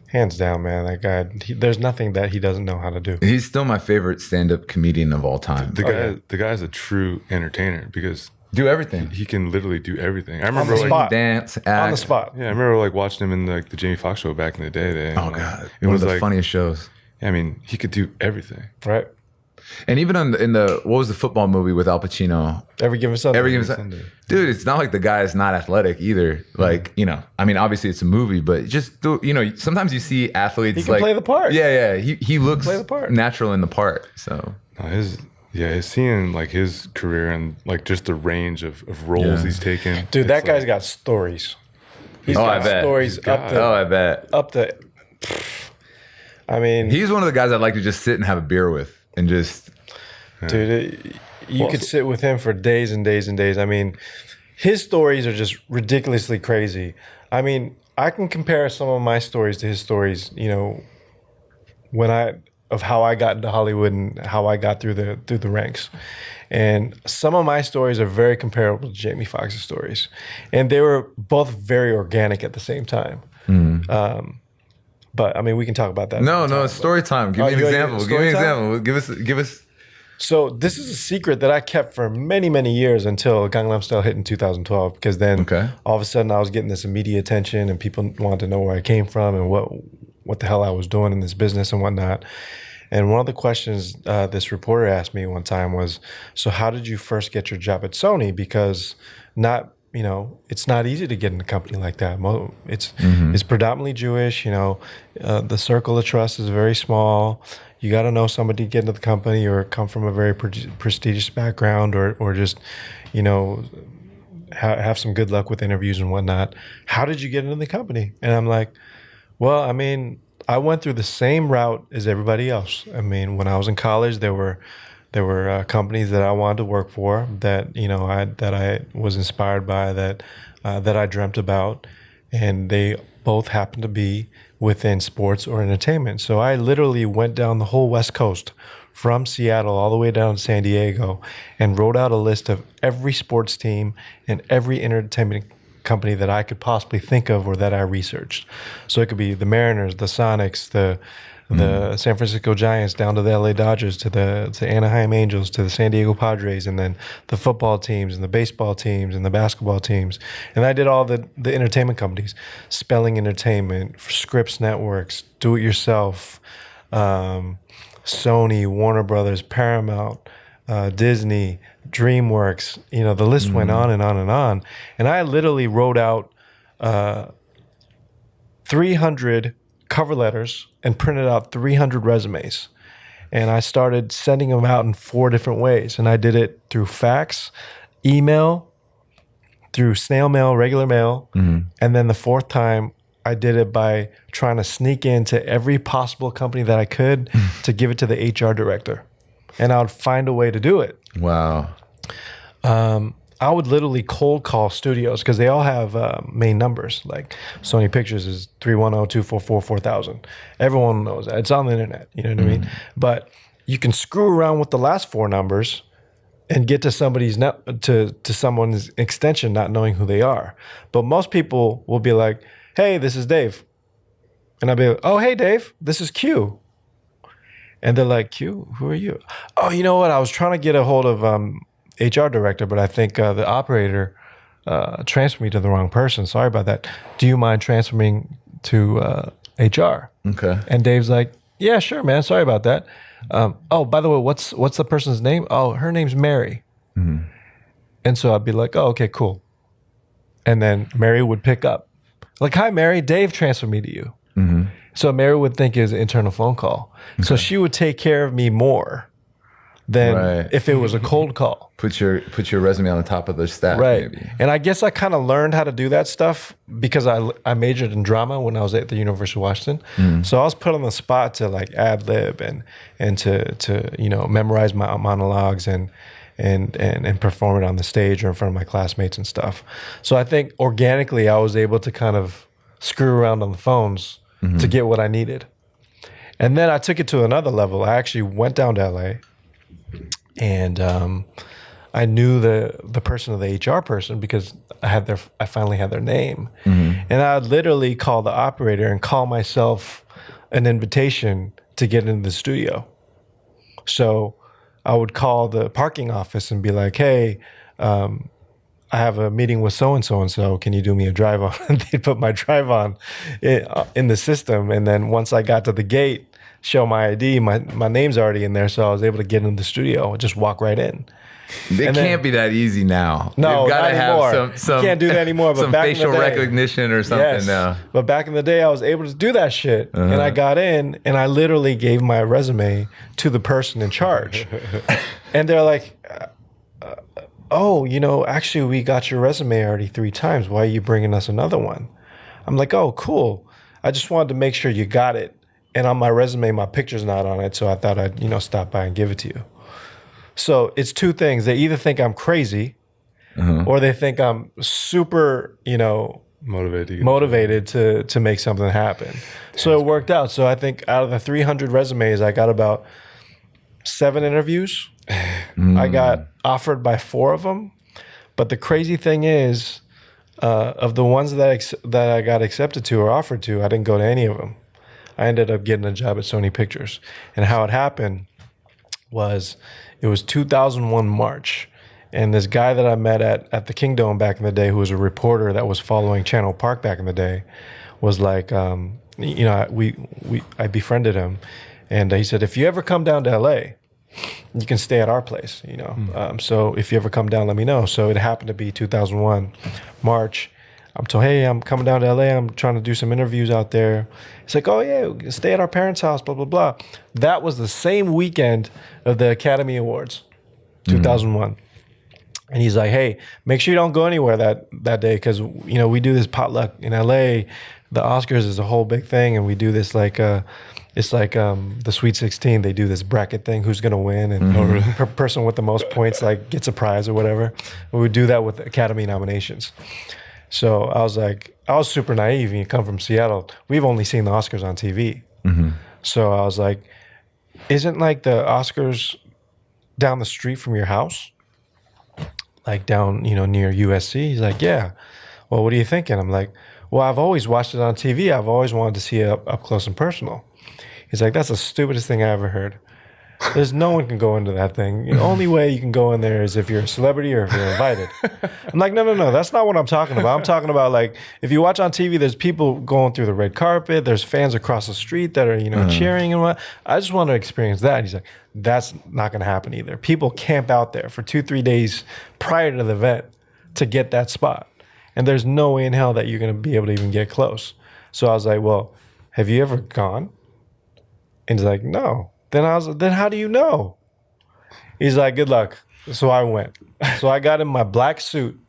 hands down, man, that guy, there's nothing that he doesn't know how to do. He's still my favorite stand-up comedian of all time. The guy's a true entertainer because do everything. He can literally do everything. I remember dance, act. On the spot. Yeah, I remember like watching him in the Jamie Foxx show back in the day. God, it was one of the funniest shows. I mean, he could do everything. Right. And even in the what was the football movie with Al Pacino? Every Given Sunday. Dude, it's not like the guy is not athletic either. Like, you know, I mean, obviously it's a movie, but just, you know, sometimes you see athletes he can play the part. Yeah. He looks natural in the part. So seeing like his career and like just the range of roles he's taken. Dude, that guy's got stories. He's got stories I bet. Up the I mean, he's one of the guys I'd like to just sit and have a beer with. And just, dude, you could sit with him for days and days and days. I mean, his stories are just ridiculously crazy. I mean, I can compare some of my stories to his stories, you know, of how I got into Hollywood and how I got through the ranks. And some of my stories are very comparable to Jamie Foxx's stories. And they were both very organic at the same time. But I mean, we can talk about that. No, it's story time. Give me an example. Give us. So this is a secret that I kept for many, many years until Gangnam Style hit in 2012. Because then all of a sudden I was getting this media attention and people wanted to know where I came from and what the hell I was doing in this business and whatnot. And one of the questions this reporter asked me one time was, so how did you first get your job at Sony? Because it's not easy to get in a company like that. It's predominantly Jewish. The circle of trust is very small. You got to know somebody to get into the company or come from a very prestigious background or just, have some good luck with interviews and whatnot. How did you get into the company? And I'm like, well, I mean, I went through the same route as everybody else. I mean, when I was in college, there were companies that I wanted to work for that I was inspired by, that I dreamt about, and they both happened to be within sports or entertainment. So I literally went down the whole West Coast from Seattle all the way down to San Diego and wrote out a list of every sports team and every entertainment company that I could possibly think of or that I researched. So it could be the Mariners, the Sonics, the San Francisco Giants, down to the LA Dodgers, to the Anaheim Angels, to the San Diego Padres, and then the football teams and the baseball teams and the basketball teams. And I did all the entertainment companies, Spelling Entertainment, Scripps Networks, Do It Yourself, Sony, Warner Brothers, Paramount, Disney, DreamWorks. The list went on and on and on. And I literally wrote out 300 cover letters and printed out 300 resumes. And I started sending them out in 4 different ways. And I did it through fax, email, through snail mail, regular mail. And then the 4th time, I did it by trying to sneak into every possible company that I could to give it to the HR director. And I would find a way to do it. Wow. I would literally cold call studios because they all have main numbers. Like Sony Pictures is 310-244-4000. Everyone knows that. It's on the internet. You know what I mean? But you can screw around with the last 4 numbers and get to someone's extension not knowing who they are. But most people will be like, hey, this is Dave. And I'll be like, oh, hey, Dave, this is Q. And they're like, Q, who are you? Oh, you know what? I was trying to get a hold of HR director, but I think the operator transferred me to the wrong person. Sorry about that. Do you mind transferring to HR? Okay. And Dave's like, yeah, sure, man. Sorry about that. Oh, by the way, what's the person's name? Oh, her name's Mary. And so I'd be like, oh, okay, cool. And then Mary would pick up. Like, hi, Mary, Dave transferred me to you. So Mary would think it was an internal phone call. Okay. So she would take care of me more than if it was a cold call. Put your resume on the top of the stack. Right. Maybe. And I guess I kind of learned how to do that stuff because I majored in drama when I was at the University of Washington. So I was put on the spot to like ad lib and to memorize my monologues and perform it on the stage or in front of my classmates and stuff. So I think organically I was able to kind of screw around on the phones to get what I needed. And then I took it to another level. I actually went down to LA and I knew the person of the HR person because I finally had their name. And I would literally call the operator and call myself an invitation to get into the studio. So I would call the parking office and be like, hey, I have a meeting with so-and-so, can you do me a drive on? And they'd put my drive on in the system. And then once I got to the gate, show my ID, my name's already in there. So I was able to get in the studio and just walk right in. It can't be that easy now. No, you've got to have you can't do that anymore. But some back facial in the day, recognition or something now. But back in the day, I was able to do that shit. And I got in and I literally gave my resume to the person in charge. And they're like, oh, actually, we got your resume already 3 times. Why are you bringing us another one? I'm like, oh, cool. I just wanted to make sure you got it. And on my resume, my picture's not on it. So I thought I'd, stop by and give it to you. So it's 2 things. They either think I'm crazy or they think I'm super, motivated to make something happen. So it worked out. So I think out of the 300 resumes, I got about 7 interviews. I got offered by 4 of them. But the crazy thing is, of the ones that I got accepted to or offered to, I didn't go to any of them. I ended up getting a job at Sony Pictures. And how it happened was it was 2001 March. And this guy that I met at the Kingdom back in the day, who was a reporter that was following Channel Park back in the day, was like, I befriended him. And he said, if you ever come down to LA, you can stay at our place, So if you ever come down, let me know. So it happened to be 2001 March. I'm told, hey, I'm coming down to LA. I'm trying to do some interviews out there. It's like, oh, yeah, stay at our parents' house, blah, blah, blah. That was the same weekend of the Academy Awards, 2001. And he's like, hey, make sure you don't go anywhere that day because, we do this potluck in LA. The Oscars is a whole big thing. And we do this it's like the Sweet 16. They do this bracket thing, who's going to win. And the person with the most points gets a prize or whatever. We would do that with Academy nominations. So I was super naive. You come from Seattle. We've only seen the Oscars on TV. So I was like, isn't the Oscars down the street from your house? Like down, near USC? He's like, yeah. Well, what are you thinking? I'm like, well, I've always watched it on TV. I've always wanted to see it up close and personal. He's like, that's the stupidest thing I ever heard. There's no one can go into that thing. The only way you can go in there is if you're a celebrity or if you're invited. I'm like, no. That's not what I'm talking about. I'm talking about if you watch on TV, there's people going through the red carpet. There's fans across the street that are, cheering and what. I just want to experience that. He's like, that's not going to happen either. People camp out there for 2-3 days prior to the event to get that spot. And there's no way in hell that you're going to be able to even get close. So I was like, well, have you ever gone? And he's like, no. Then how do you know? He's like, good luck. So I went. So I got in my black suit,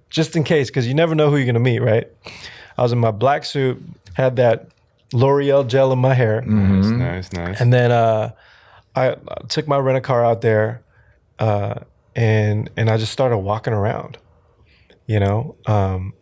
just in case, because you never know who you're going to meet, right? I was in my black suit, had that L'Oreal gel in my hair. Nice. And then I took my rent-a-car out there, and I just started walking around. I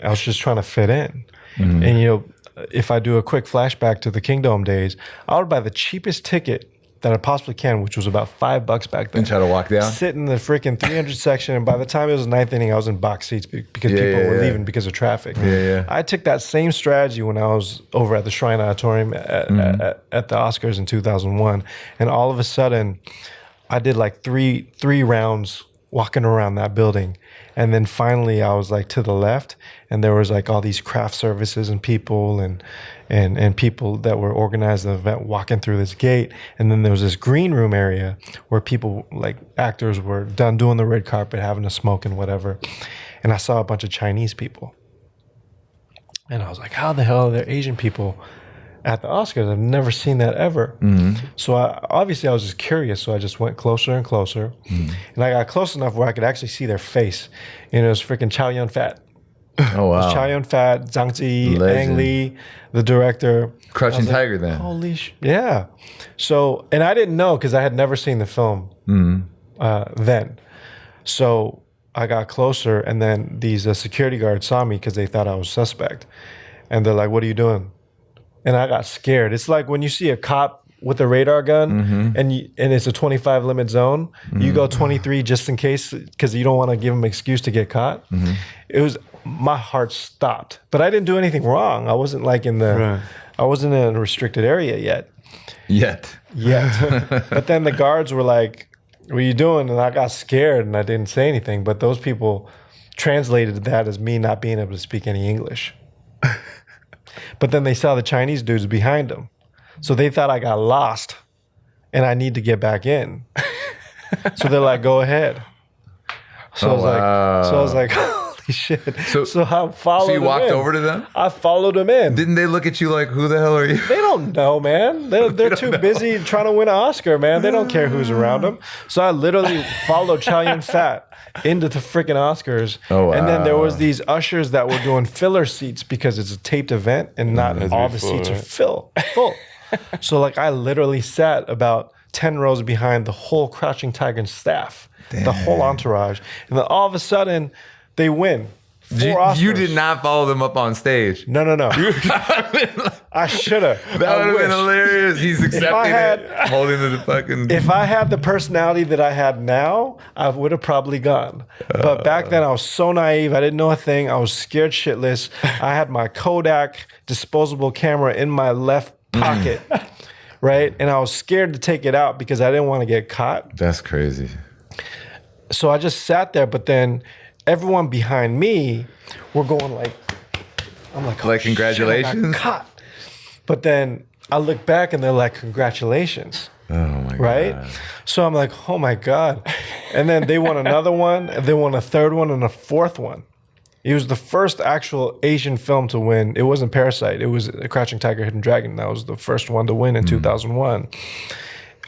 was just trying to fit in. And, if I do a quick flashback to the Kingdom days, I would buy the cheapest ticket that I possibly can, which was about $5 back then. And try to walk down? Sit in the freaking 300 section, and by the time it was the ninth inning, I was in box seats because people were leaving because of traffic. I took that same strategy when I was over at the Shrine Auditorium at the Oscars in 2001, and all of a sudden, I did three rounds walking around that building. And then finally I was to the left, and there was all these craft services and people and people that were organizing the event walking through this gate. And then there was this green room area where people actors were done doing the red carpet, having a smoke and whatever. And I saw a bunch of Chinese people. And I was like, how the hell are there Asian people at the Oscars? I've never seen that ever. So I was just curious. So I just went closer and closer. And I got close enough where I could actually see their face. And it was freaking Chow Yun-Fat. Oh, wow. It was Chow Yun-Fat, Zhang Ziyi, Ang Lee, the director. Crouching Tiger then. Holy shit. Yeah. So, and I didn't know because I had never seen the film then. So I got closer, and then these security guards saw me because they thought I was suspect. And they're like, what are you doing? And I got scared. It's like when you see a cop with a radar gun and it's a 25 limit zone, you go 23 just in case because you don't want to give them an excuse to get caught. My heart stopped. But I didn't do anything wrong. I wasn't I wasn't in a restricted area yet. But then the guards were like, what are you doing? And I got scared and I didn't say anything. But those people translated that as me not being able to speak any English. But then they saw the Chinese dudes behind them. So they thought I got lost and I need to get back in. So they're like, go ahead. So I was like, holy shit. So I followed them. So you walked over to them? I followed them in. Didn't they look at you like, who the hell are you? They don't know, man. They're too busy trying to win an Oscar, man. They don't care who's around them. So I literally followed Chow Yun-Fat into the freaking Oscars. Oh, wow. And then there was these ushers that were doing filler seats because it's a taped event and not all the seats are full. So I literally sat about 10 rows behind the whole Crouching Tiger staff, the whole entourage. And then all of a sudden, they win. You did not follow them up on stage. No. I should have. That would have been hilarious. He's accepting it, holding the fucking... If I had the personality that I had now, I would have probably gone. But back then, I was so naive. I didn't know a thing. I was scared shitless. I had my Kodak disposable camera in my left pocket, right? And I was scared to take it out because I didn't want to get caught. That's crazy. So I just sat there, but then everyone behind me were going like, I'm like, oh, like, congratulations. Shit, I got caught. But then I look back and they're like, congratulations. Oh my right? God. So I'm like, oh my God. And then they won another one, and they won a third one and a fourth one. It was the first actual Asian film to win. It wasn't Parasite. It was Crouching Tiger, Hidden Dragon. That was the first one to win in 2001.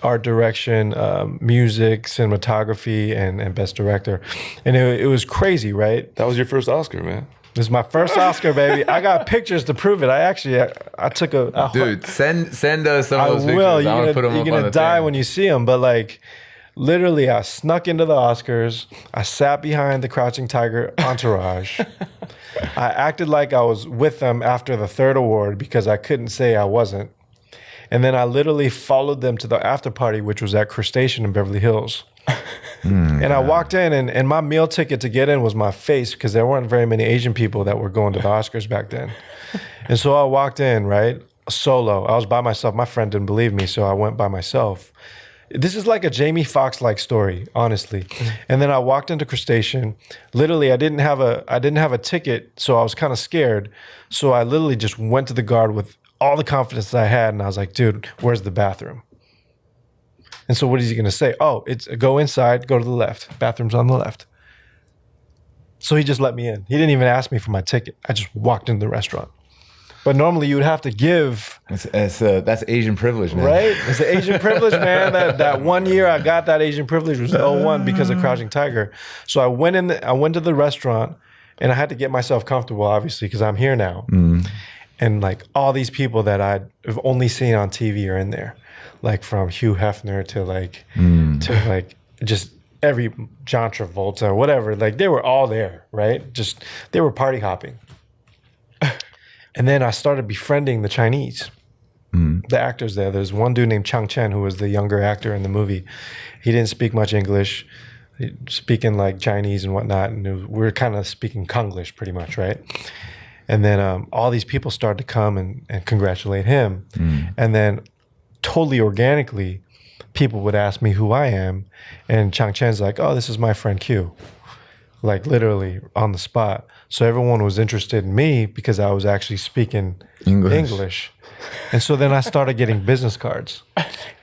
Art direction, music, cinematography, and best director. And it was crazy, right? That was your first Oscar, man. This is my first Oscar, baby. I got pictures to prove it. I took a dude. Send us some of those pictures. Will. I want to put them you're up gonna on the die thing. when you see them. But like, literally, I snuck into the Oscars. I sat behind the Crouching Tiger entourage. I acted like I was with them after the third award because I couldn't say I wasn't. And then I literally followed them to the after party, which was at Crustacean in Beverly Hills. And I walked in, and my meal ticket to get in was my face because there weren't very many Asian people that were going to the Oscars back then. And so I walked in, right, solo. I was by myself. My friend didn't believe me, so I went by myself. This is like a Jamie Foxx-like story, honestly. And then I walked into Crustacean. Literally, I didn't have a ticket, so I was kind of scared. So I literally just went to the guard with all the confidence that I had, and I was like, dude, where's the bathroom? And so what is he going to say? Oh, it's go inside, go to the left. Bathroom's on the left. So he just let me in. He didn't even ask me for my ticket. I just walked into the restaurant. But normally you would have to give. That's Asian privilege, man. Right? It's the Asian privilege, man. That 1 year I got that Asian privilege was 01 because of Crouching Tiger. So I went to the restaurant, and I had to get myself comfortable, obviously, because I'm here now. And like all these people that I've only seen on TV are in there. Like from Hugh Hefner to just every John Travolta or whatever. Like they were all there, right? Just they were party hopping. And then I started befriending the Chinese, the actors there. There's one dude named Chang who was the younger actor in the movie. He didn't speak much English, speaking like Chinese and whatnot. And we were kind of speaking Konglish pretty much, right? And then all these people started to come and congratulate him. And then totally organically, people would ask me who I am. And Chang's like, oh, this is my friend Q. Like literally on the spot. So everyone was interested in me because I was actually speaking English. And so then I started getting business cards.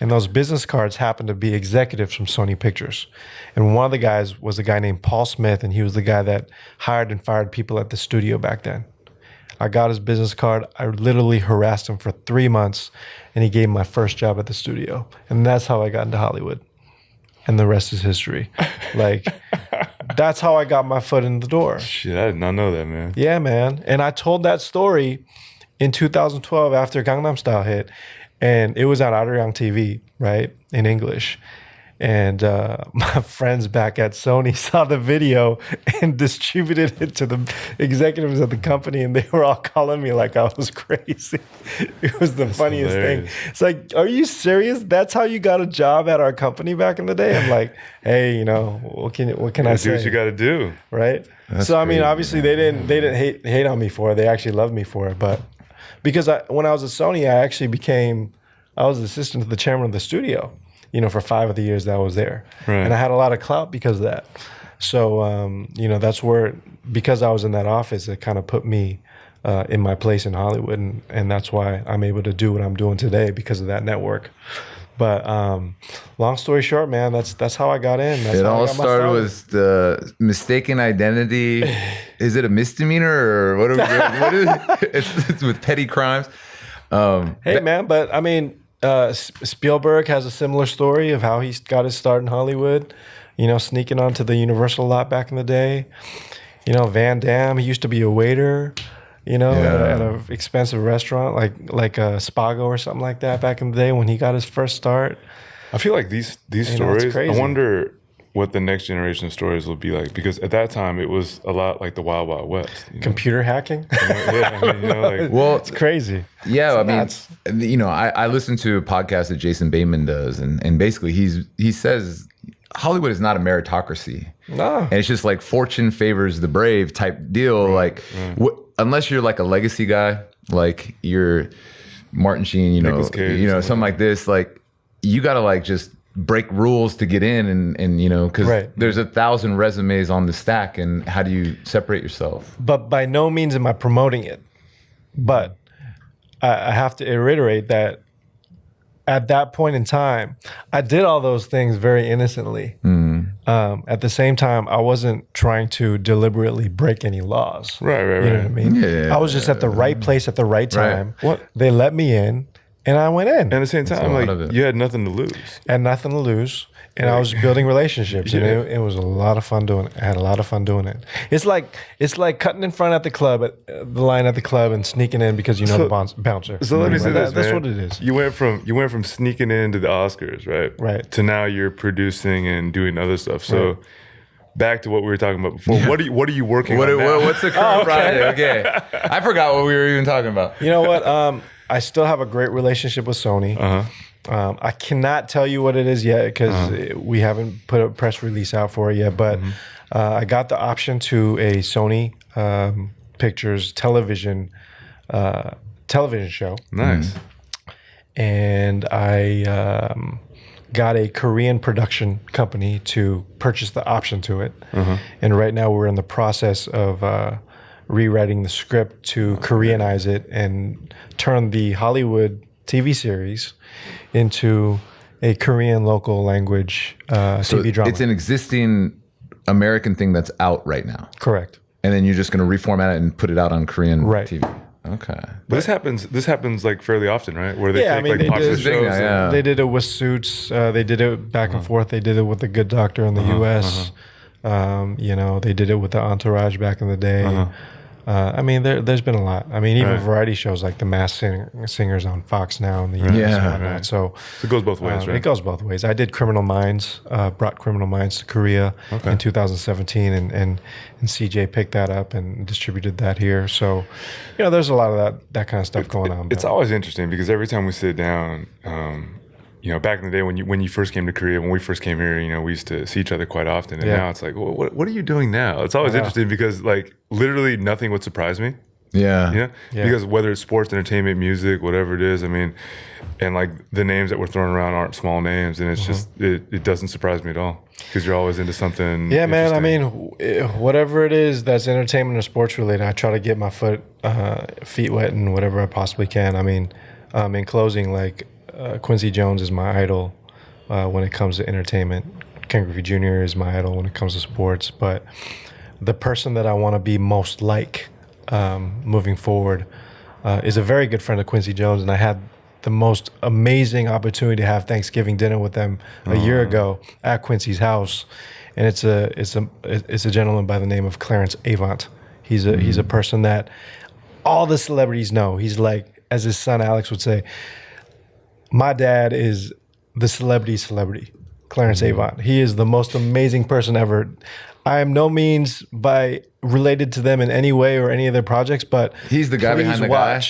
And those business cards happened to be executives from Sony Pictures. And one of the guys was a guy named Paul Smith, and he was the guy that hired and fired people at the studio back then. I got his business card. I literally harassed him for 3 months, and he gave me my first job at the studio. And that's how I got into Hollywood. And the rest is history. Like, that's how I got my foot in the door. Shit, I did not know that, man. Yeah, man. And I told that story in 2012 after Gangnam Style hit. And it was on Arirang TV, right, in English. And my friends back at Sony saw the video and distributed it to the executives of the company, and they were all calling me like I was crazy. It was the funniest thing. It's like, are you serious? That's how you got a job at our company back in the day? I'm like, hey, what can I say? Do what you got to do, right? That's so I mean, crazy, obviously they didn't hate on me for it. They actually loved me for it. But because when I was at Sony, I was assistant to the chairman of the studio. For 5 of the years that I was there. Right. And I had a lot of clout because of that. So, that's where, because I was in that office, it kind of put me in my place in Hollywood. And that's why I'm able to do what I'm doing today because of that network. But long story short, man, that's how I got in. It all started with the mistaken identity. Is it a misdemeanor or what is it? It's with petty crimes. Hey, man, but I mean, Spielberg has a similar story of how he got his start in Hollywood, sneaking onto the Universal lot back in the day. Van Damme, he used to be a waiter, at an expensive restaurant like a Spago or something like that back in the day when he got his first start. I feel like these stories, I wonder what the next generation of stories will be like, because at that time it was a lot like the Wild Wild West. Computer hacking? Well, it's crazy. Yeah, It's I listen to a podcast that Jason Bateman does, and basically he says Hollywood is not a meritocracy. No. And it's just like fortune favors the brave type deal. Unless you're like a legacy guy, like you're Martin Sheen, Nicolas Cage, something like this. Like you got to like just break rules to get in, and because there's 1,000 resumes on the stack, and how do you separate yourself? But by no means am I promoting it. But I have to reiterate that at that point in time, I did all those things very innocently. At the same time, I wasn't trying to deliberately break any laws. Right. You know what I mean? Yeah. I was just at the right place at the right time. What? They let me in, and I went in. And at the same time, like you had nothing to lose. And nothing to lose. And I was building relationships, and it was a lot of fun doing it. I had a lot of fun doing it. It's like cutting in front at the club, the line at the club, and sneaking in because you know the bouncer. So let me say this, that's man. what it is. You went from sneaking into the Oscars, right? Right. To now you're producing and doing other stuff. So back to what we were talking about before. What are you working on now? What's the current project? Okay, I forgot what we were even talking about. You know what? I still have a great relationship with Sony. I cannot tell you what it is yet because we haven't put a press release out for it yet. But I got the option to a Sony Pictures television show. Nice. And I got a Korean production company to purchase the option to it. And right now we're in the process of rewriting the script to Koreanize it and turn the Hollywood TV series into a Korean local language TV drama. It's an existing American thing that's out right now. Correct. And then you're just going to reformat it and put it out on Korean Right. TV. Okay. But this happens like fairly often, right? Where they Yeah, take I mean, like they popular did- shows. Yeah. They did it with Suits. They did it back and forth. They did it with The Good Doctor in the U.S. They did it with the Entourage back in the day. I mean, there's been a lot. I mean, even variety shows like The Masked Singers on Fox now in the U.S. and whatnot. Right. So it goes both ways, right? It goes both ways. I did Criminal Minds, brought Criminal Minds to Korea in 2017, and CJ picked that up and distributed that here. So, there's a lot of that kind of stuff going on. It's always interesting because every time we sit down, back in the day when you first came to Korea, when we first came here, we used to see each other quite often, and now it's like, well, what are you doing now? It's always interesting because like literally nothing would surprise me. Yeah. Because whether it's sports, entertainment, music, whatever it is, I mean, and like the names that we're throwing around aren't small names, and it's just it doesn't surprise me at all because you're always into something. Yeah, man. I mean, whatever it is that's entertainment or sports related, I try to get my feet wet in whatever I possibly can. I mean, in closing, like Quincy Jones is my idol when it comes to entertainment. Ken Griffey Jr. is my idol when it comes to sports. But the person that I want to be most like moving forward is a very good friend of Quincy Jones, and I had the most amazing opportunity to have Thanksgiving dinner with them a year ago at Quincy's house, and it's a gentleman by the name of Clarence Avant. He's a person that all the celebrities know. He's like, as his son Alex would say, my dad is the celebrity, Clarence Avant. He is the most amazing person ever. I am no means related to them in any way or any of their projects, but He's the guy behind the guy?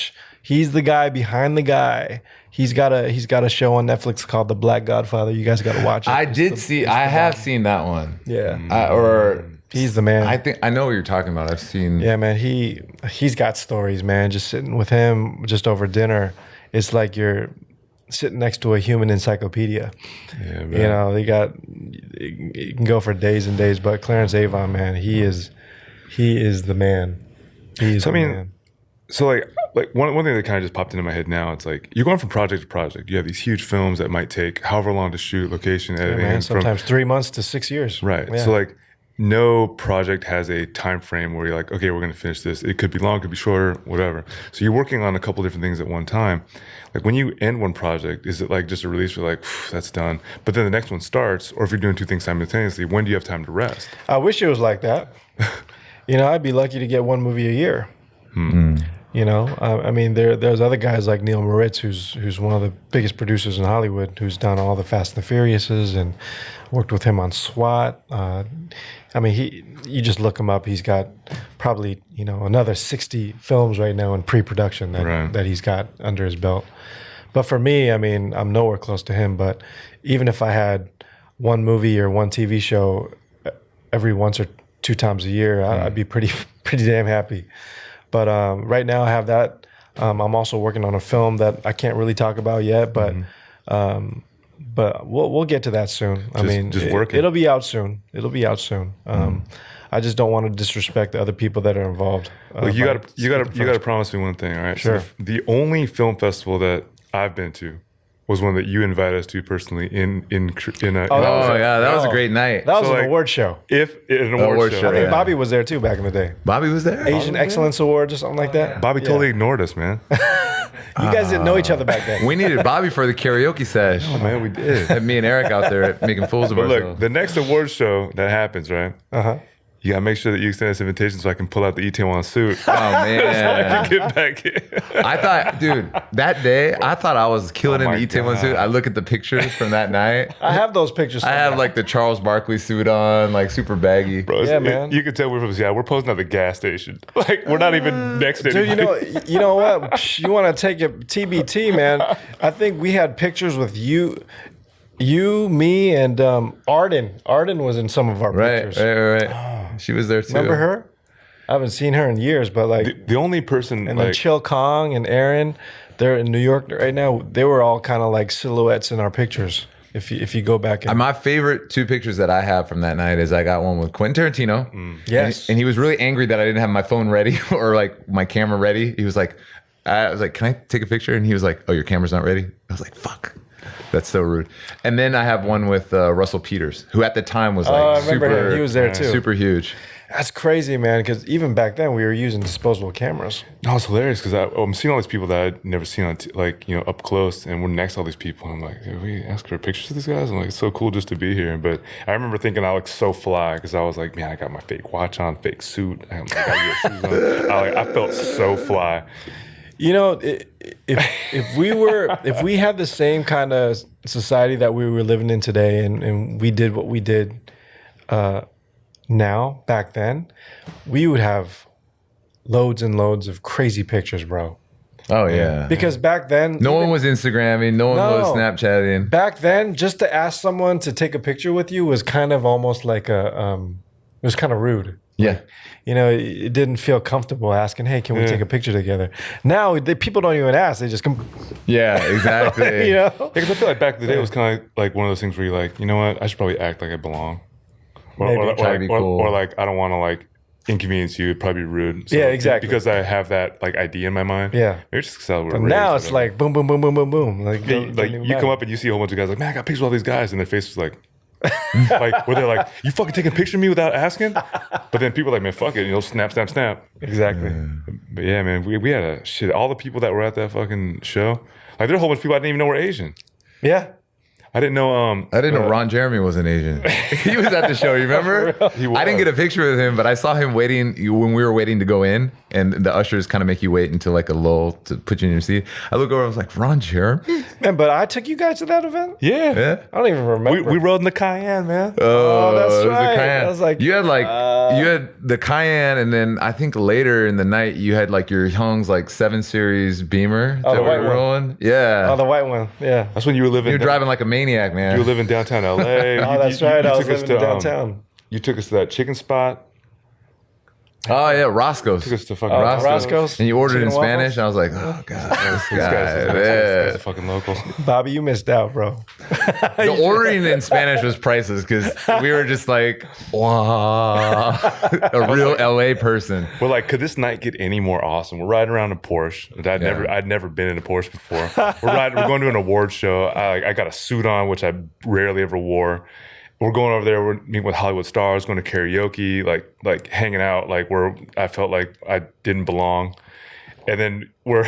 He's the guy behind the guy. He's got a show on Netflix called The Black Godfather. You guys got to watch it. I have seen that one. Yeah. He's the man. I know what you're talking about. I've seen. Yeah, man. He's got stories, man. Just sitting with him just over dinner, it's like you're sitting next to a human encyclopedia. Yeah, man. You can go for days and days, but Clarence Avant, man, he is the man. So like one thing that kind of just popped into my head now, it's like you're going from project to project. You have these huge films that might take however long to shoot, location, editing. Yeah, man, sometimes 3 months to 6 years. Right. Yeah. So like no project has a time frame where you're like, okay, we're going to finish this. It could be long, it could be shorter, whatever. So you're working on a couple different things at one time. Like when you end one project, is it like just a release where like, that's done, but then the next one starts? Or if you're doing two things simultaneously, when do you have time to rest? I wish it was like that. I'd be lucky to get one movie a year. I mean, there's other guys like Neil Moritz, who's one of the biggest producers in Hollywood, who's done all the Fast and the Furiouses and worked with him on SWAT. I mean, you just look him up. He's got probably another 60 films right now in pre-production that he's got under his belt. But for me, I mean, I'm nowhere close to him. But even if I had one movie or one TV show every once or two times a year, I'd be pretty damn happy. But right now I have that I'm also working on a film that I can't really talk about yet, but we'll get to that soon. It'll be out soon. I just don't want to disrespect the other people that are involved. You gotta promise me one thing, all right? Sure. So the only film festival that I've been to was one that you invited us to personally that was a great night. That was an award show. An award show. I think Bobby was there too back in the day. Bobby was there? Asian Excellence Awards or something like that. Bobby totally ignored us, man. You guys didn't know each other back then. We needed Bobby for the karaoke sesh. Oh man, we did. Had me and Eric out there making fools of ourselves. Look, the next award show that happens, right? You gotta make sure that you extend this invitation so I can pull out the Itaewon suit. Oh man, so I can get back in. I thought, dude, that day I thought I was killing in the Itaewon suit. I look at the pictures from that night. I have those pictures. I have like the Charles Barkley suit on, like super baggy. Bro, man. You can tell we're from Seattle. We're posing at the gas station. Like we're not even next to anybody. Dude, you know what? You want to take it TBT, man? I think we had pictures with you, me, and Arden. Arden was in some of our pictures. Right. She was there too. Remember her? I haven't seen her in years, but like the only person, and then Chill Kong and Aaron, they're in New York right now. They were all kind of like silhouettes in our pictures. If you go back and my favorite 2 pictures that I have from that night is I got one with Quentin Tarantino. Yes, and he was really angry that I didn't have my phone ready or like my camera ready. He was like, I was like, can I take a picture? And he was like, oh, your camera's not ready. I was like, fuck. That's so rude. And then I have one with Russell Peters, who at the time was like super. He was there too. Super huge. That's crazy, man. Because even back then, we were using disposable cameras. No, it's hilarious because I'm seeing all these people that I'd never seen on up close, and we're next to all these people. And I'm like, did we ask for pictures of these guys? I'm like, it's so cool just to be here. But I remember thinking I looked so fly because I was like, man, I got my fake watch on, fake suit. I got shoes on. I felt so fly. You know, if we had the same kind of society that we were living in today, and we did what we did now back then, we would have loads and loads of crazy pictures, bro. Oh yeah. Because back then, no one was Instagramming, no one was Snapchatting. Back then, just to ask someone to take a picture with you was kind of almost like it was kind of rude. Yeah. You know, it didn't feel comfortable asking, hey, can we take a picture together? Now, people don't even ask. They just come. Yeah, exactly. You know? Because I feel like back in the day, it was kind of like one of those things where you're like, you know what? I should probably act like I belong. Or like, I don't want to like inconvenience you. It'd probably be rude. So, yeah, exactly. Because I have that like idea in my mind. Yeah. Maybe just because but now it's like boom, boom, boom, boom, boom, boom. Like you come up and you see a whole bunch of guys like, man, I got pictures of all these guys. And their face is like, like where they're like, you fucking taking a picture of me without asking? But then people are like, man, fuck it, snap. Exactly. But yeah, man, we had all the people that were at that fucking show. Like there's a whole bunch of people I didn't even know were Asian. Yeah. I didn't know. I didn't know Ron Jeremy wasn't Asian. He was at the show. You remember? He was. I didn't get a picture with him, but I saw him waiting when we were waiting to go in, and the ushers kind of make you wait until like a lull to put you in your seat. I look over, I was like, Ron Jeremy? Man, but I took you guys to that event. Yeah. I don't even remember. We rode in the Cayenne, man. Oh, that's right. I was like, you had the Cayenne, and then I think later in the night you had like your Hyung's like 7 Series Beamer that the we white were one. rolling. Yeah. Oh, the white one. Yeah. That's when you were living. You were driving like a maniac, man. You were living downtown LA. Oh, that's right. I was living downtown. You took us to that chicken spot. Oh yeah, Roscoe's. Took us to fucking Roscoe's. And you ordered in Chicken waffles? Spanish. And I was like, oh god, this These guy. guys are fucking local. Bobby, you missed out, bro. The ordering in Spanish was priceless because we were just like, wow, a real LA person. We're like, could this night get any more awesome? We're riding around a Porsche. I'd never been in a Porsche before. We're going to an award show. I got a suit on, which I rarely ever wore. We're going over there. We're meeting with Hollywood stars, going to karaoke, like hanging out, like where I felt like I didn't belong. And then we're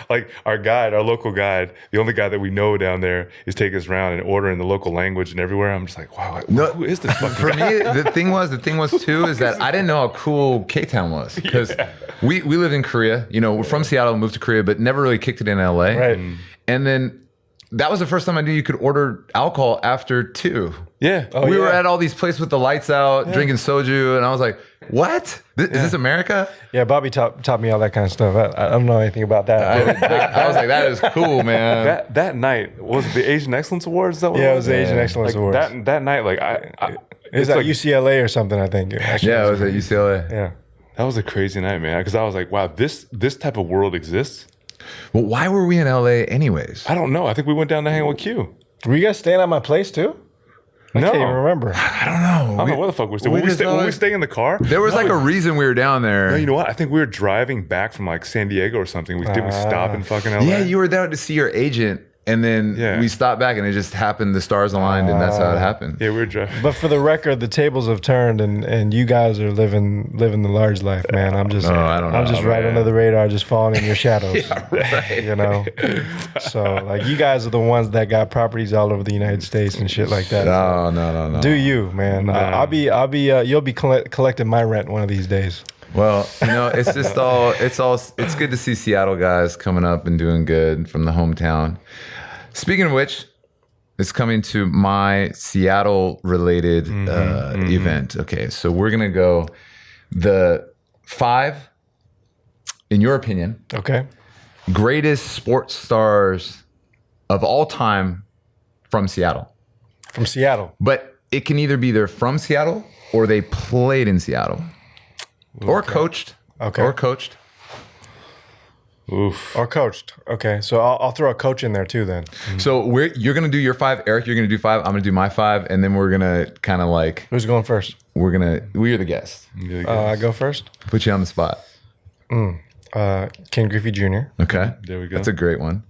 like our guide, our local guide, the only guy that we know down there is taking us around and ordering the local language and everywhere. I'm just like, wow, who is this fucking guy? For me, the thing was too is that I didn't know how cool K-Town was because we lived in Korea. You know, we're from Seattle, moved to Korea, but never really kicked it in LA. Right. And then that was the first time I knew you could order alcohol after 2. Yeah. We were at all these places with the lights out, drinking soju, and I was like, what? Is this America? Yeah, Bobby taught me all that kind of stuff. I don't know anything about that. I was like, that is cool, man. That night, was it the Asian Excellence Awards? That it was the Asian Excellence Awards. That night, like it was at UCLA or something, I think. Yeah, it was at UCLA. Yeah. That was a crazy night, man. Because I was like, wow, this type of world exists. Well, why were we in LA anyways? I don't know. I think we went down to hang with Q. Were you guys staying at my place too? I can't even remember. I don't know. I don't know what the fuck we staying. Were we staying in the car? There was like a reason we were down there. No, you know what? I think we were driving back from like San Diego or something. Did we stop in fucking LA? Yeah, you were there to see your agent. And then we stopped back, and it just happened. The stars aligned, and that's how it happened. Yeah, we were driving. But for the record, the tables have turned, and you guys are living the large life, man. I'm just right under the radar, just falling in your shadows. Yeah, right. You know. So like you guys are the ones that got properties all over the United States and shit like that. No. Do you, man? No. I'll be. You'll be collecting my rent one of these days. Well, it's just it's good to see Seattle guys coming up and doing good from the hometown. Speaking of which, it's coming to my Seattle related event. Okay, so we're going to go the 5, in your opinion, greatest sports stars of all time from Seattle. From Seattle. But it can either be they're from Seattle or they played in Seattle. Or coached. Okay. Or coached. Oof. Or coached. Okay, so I'll throw a coach in there too then. So you're going to do your 5. Eric, you're going to do 5. I'm going to do my 5. And then we're going to kind of like... Who's going first? We're the guest. I go first? Put you on the spot. Ken Griffey Jr. Okay. There we go. That's a great one.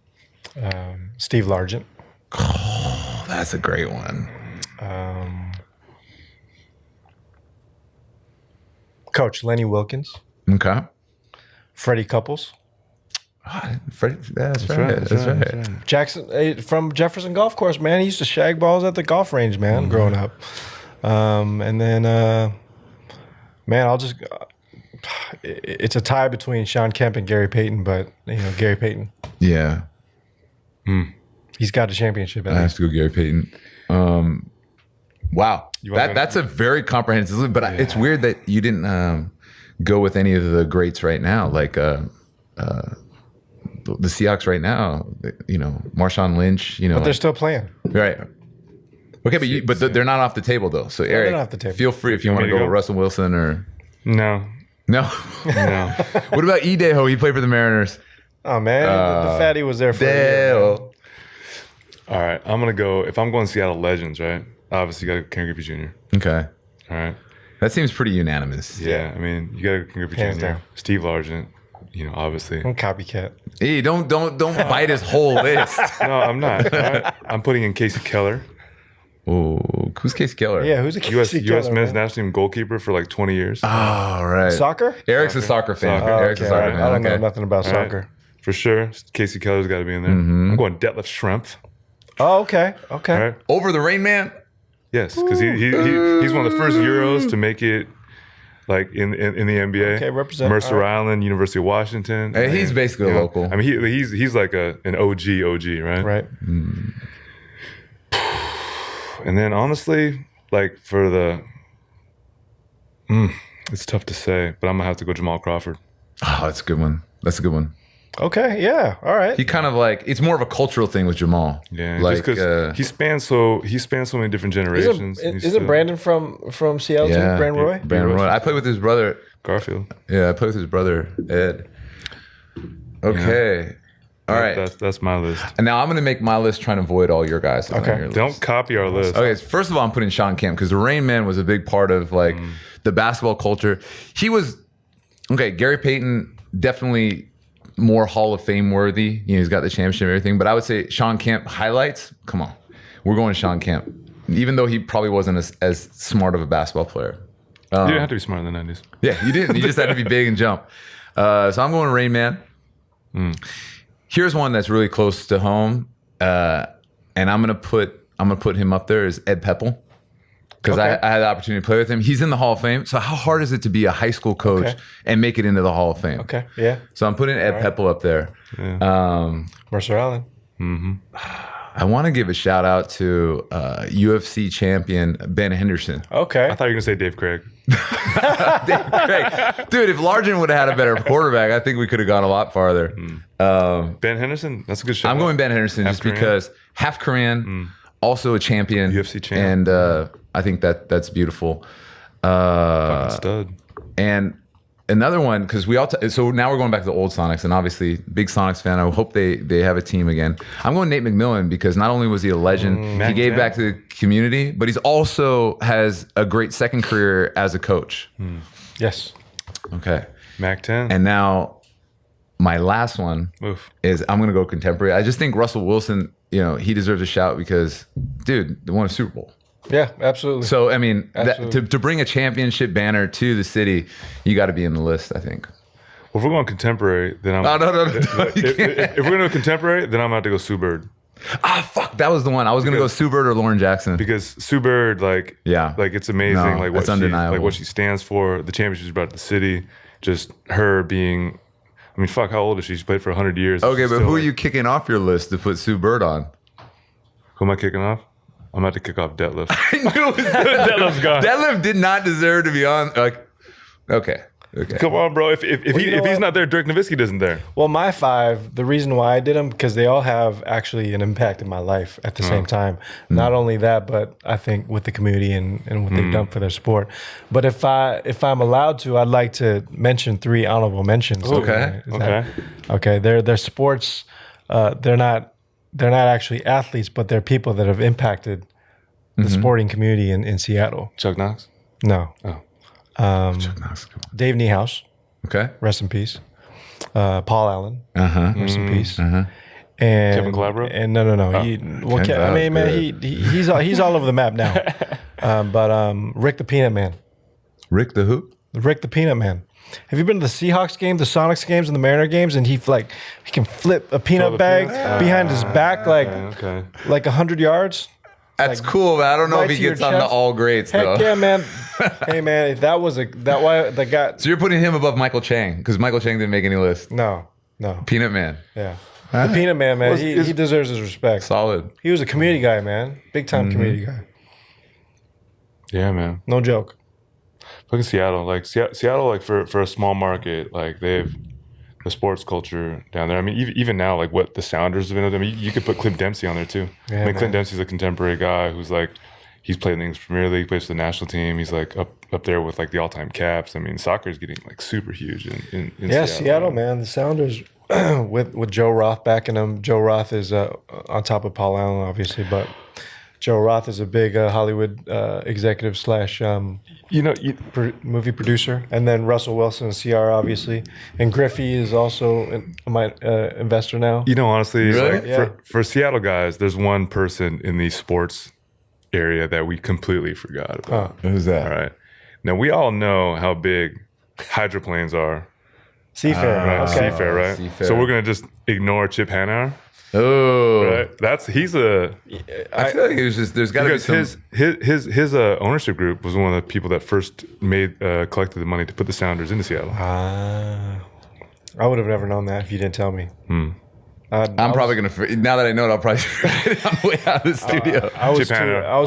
Steve Largent. Oh, that's a great one. Coach Lenny Wilkins. Okay. Freddie Couples. That's right. Jackson from Jefferson Golf Course, man. He used to shag balls at the golf range, man, growing up. And then, man, I'll just... it's a tie between Sean Kemp and Gary Payton, but, Gary Payton. Yeah. He's got a championship. I have to go Gary Payton. Wow. That's a very comprehensive list, but it's weird that you didn't go with any of the greats right now, like the Seahawks right now, Marshawn Lynch, But they're still playing. Right. Okay, but they're not off the table though. So Eric, not off the table. Feel free if you want to go with Russell Wilson or No. What about Ideho? He played for the Mariners. Oh man, the fatty was there for a year. All right, I'm gonna go. If I'm going Seattle legends, right? Obviously, you got Ken Griffey Jr. Okay. All right. That seems pretty unanimous. Yeah, I mean, you got Ken Griffey Hands Jr. down. Steve Largent, obviously. I'm copycat. Hey, don't bite his whole list. No, I'm not. All right? I'm putting in Casey Keller. Oh, who's Casey Keller? Yeah, who's a U.S. Keller, men's man? national team goalkeeper for like 20 years. Oh, right. Soccer? Eric's a soccer fan. Soccer. Eric's a soccer fan. I don't know Okay. nothing about All right? soccer. For sure. Casey Keller's got to be in there. I'm going Detlef Schrempf. Oh, okay. All right. Over the Rain Man? Yes, because he's one of the first Euros to make it like in the NBA. Okay, represent. Mercer All right. Island, University of Washington. Hey, he's basically a local. I mean, he's like an OG, right? Right. And then honestly, like for the, it's tough to say, but I'm gonna have to go Jamal Crawford. Oh, that's a good one. That's a good one. Okay, yeah. All right. He kind of like, it's more of a cultural thing with Jamal. Yeah, like just because he spans so many different generations. Isn't Brandon from Seattle too? Brandon Roy? Brandon Roy. I played with his brother. Garfield. Yeah, I played with his brother, Ed. Okay. All right. That's my list. And now I'm going to make my list trying to avoid all your guys. Okay. On your list. Don't copy our list. Okay, so first of all, I'm putting Sean Kemp because the Rain Man was a big part of like the basketball culture. He was, Gary Payton, definitely more Hall of Fame worthy. He's got the championship and everything. But I would say Sean Kemp highlights, come on. We're going Sean Kemp. Even though he probably wasn't as smart of a basketball player. You didn't have to be smart in the 90s. Yeah, you didn't. You just had to be big and jump. So I'm going Rain Man. Here's one that's really close to home, and I'm gonna put him up there is Ed Pepple because I had the opportunity to play with him. He's in the Hall of Fame. So how hard is it to be a high school coach and make it into the Hall of Fame? Okay, yeah. So I'm putting Ed Pepple up there. Yeah. Mercer Island. I want to give a shout out to UFC champion Ben Henderson. Okay. I thought you were gonna say Dave Craig. Great. Dude, if Largent would have had a better quarterback, I think we could have gone a lot farther. Ben Henderson, that's a good shout. I'm going Ben Henderson just because half Korean, also a champion, UFC champion, and I think that's beautiful. Fucking stud. And another one, because so now we're going back to the old Sonics, and obviously big Sonics fan. I hope they have a team again. I'm going Nate McMillan because not only was he a legend, he gave back to the community, but he's also has a great second career as a coach. Yes. Okay. Mac 10. And now my last one is I'm going to go contemporary. I just think Russell Wilson, he deserves a shout because, dude, they won a Super Bowl. Yeah, absolutely. So, I mean, to bring a championship banner to the city, you got to be in the list, I think. Well, if we're going contemporary, then I'm... No. If we're going to go contemporary, then I'm going to have to go Sue Bird. Fuck, that was the one. I was going to go Sue Bird or Lauren Jackson. Because Sue Bird, it's amazing. No, that's undeniable. What she stands for, the championship she brought to the city, just her being... I mean, fuck, how old is she? She's played for 100 years. Okay, but who are you kicking off your list to put Sue Bird on? Who am I kicking off? I'm about to kick off Deadlift. I knew it was Deadlift's gone. Deadlift did not deserve to be on. Okay. Come on, bro. If he's not there, Dirk Nowitzki isn't there. Well, my 5, the reason why I did them, because they all have actually an impact in my life at the same time. Not only that, but I think with the community and what they've done for their sport. But if I'm allowed to, I'd like to mention 3 honorable mentions. Okay. Okay. They're sports. They're not actually athletes, but they're people that have impacted the sporting community in Seattle. Chuck Knox? No. Oh. Chuck Knox. Dave Niehaus. Okay. Rest in peace. Paul Allen. Rest in peace. And Kevin Calabro? And no. He's all over the map now. But Rick the Peanut Man. Rick the who? Rick the Peanut Man. Have you been to the Seahawks game, the Sonics games, and the Mariner games? And he can flip a peanut bag behind his back like 100 yards. That's cool, but I don't know if he gets on the all greats though. Heck yeah, man. Hey man, if that was the guy. So you're putting him above Michael Chang because Michael Chang didn't make any list. No. Peanut Man. Yeah. The Peanut Man, he deserves his respect. Solid. He was a community guy, man. Big time community guy. Yeah, man. No joke. Look at Seattle. Seattle, for a small market, they've the sports culture down there. I mean, even now, what the Sounders have been with them. You could put Clint Dempsey on there too. Yeah, Clint Dempsey's a contemporary guy who's he's played in the English Premier League, plays for the national team. He's up there with the all-time caps. I mean, soccer is getting super huge in Seattle, man. The Sounders with Joe Roth backing them. Joe Roth is on top of Paul Allen, obviously, but Joe Roth is a big Hollywood executive / movie producer, and then Russell Wilson and CR obviously, and Griffey is also my investor now. Honestly, really? For Seattle guys, there's one person in the sports area that we completely forgot about. Who's that? All right, now we all know how big hydroplanes are. Seafair, right? Okay. Seafair, right? Seafair. So we're gonna just ignore Chip Hanauer. Oh, right. I feel like it was just there's got to be some. His ownership group was one of the people that first collected the money to put the Sounders into Seattle. I would have never known that if you didn't tell me. I'm probably gonna. Now that I know it, I'll probably forget it on the way out of the studio. I was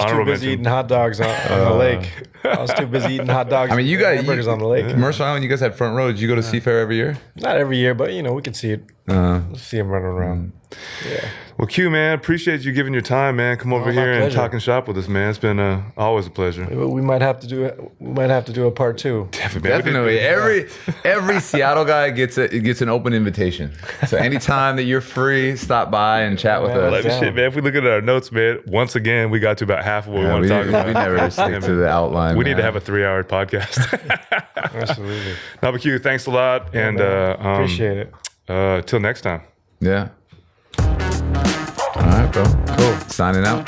too busy eating hot dogs on the lake. I was too busy eating hot dogs. I mean, you guys hamburgers on the lake. Commercial Island, you guys had front row. Did you go to Seafair every year? Not every year, but we could see it. See him running around. Yeah. Well, Q, man, appreciate you giving your time, man. Come over here and talking shop with us, man. It's been always a pleasure. We might have to do it. We might have to do a part 2. Definitely. Every Seattle guy gets an open invitation. So anytime that you're free, stop by and chat with us. Shit, man. If we look at our notes, man, once again, we got to about half of what we want to talk about. We never stick to the outline. We need to have a 3-hour podcast. Absolutely. No, but Q, thanks a lot, and appreciate it. Till next time. Yeah. All right, bro. Cool. Signing out.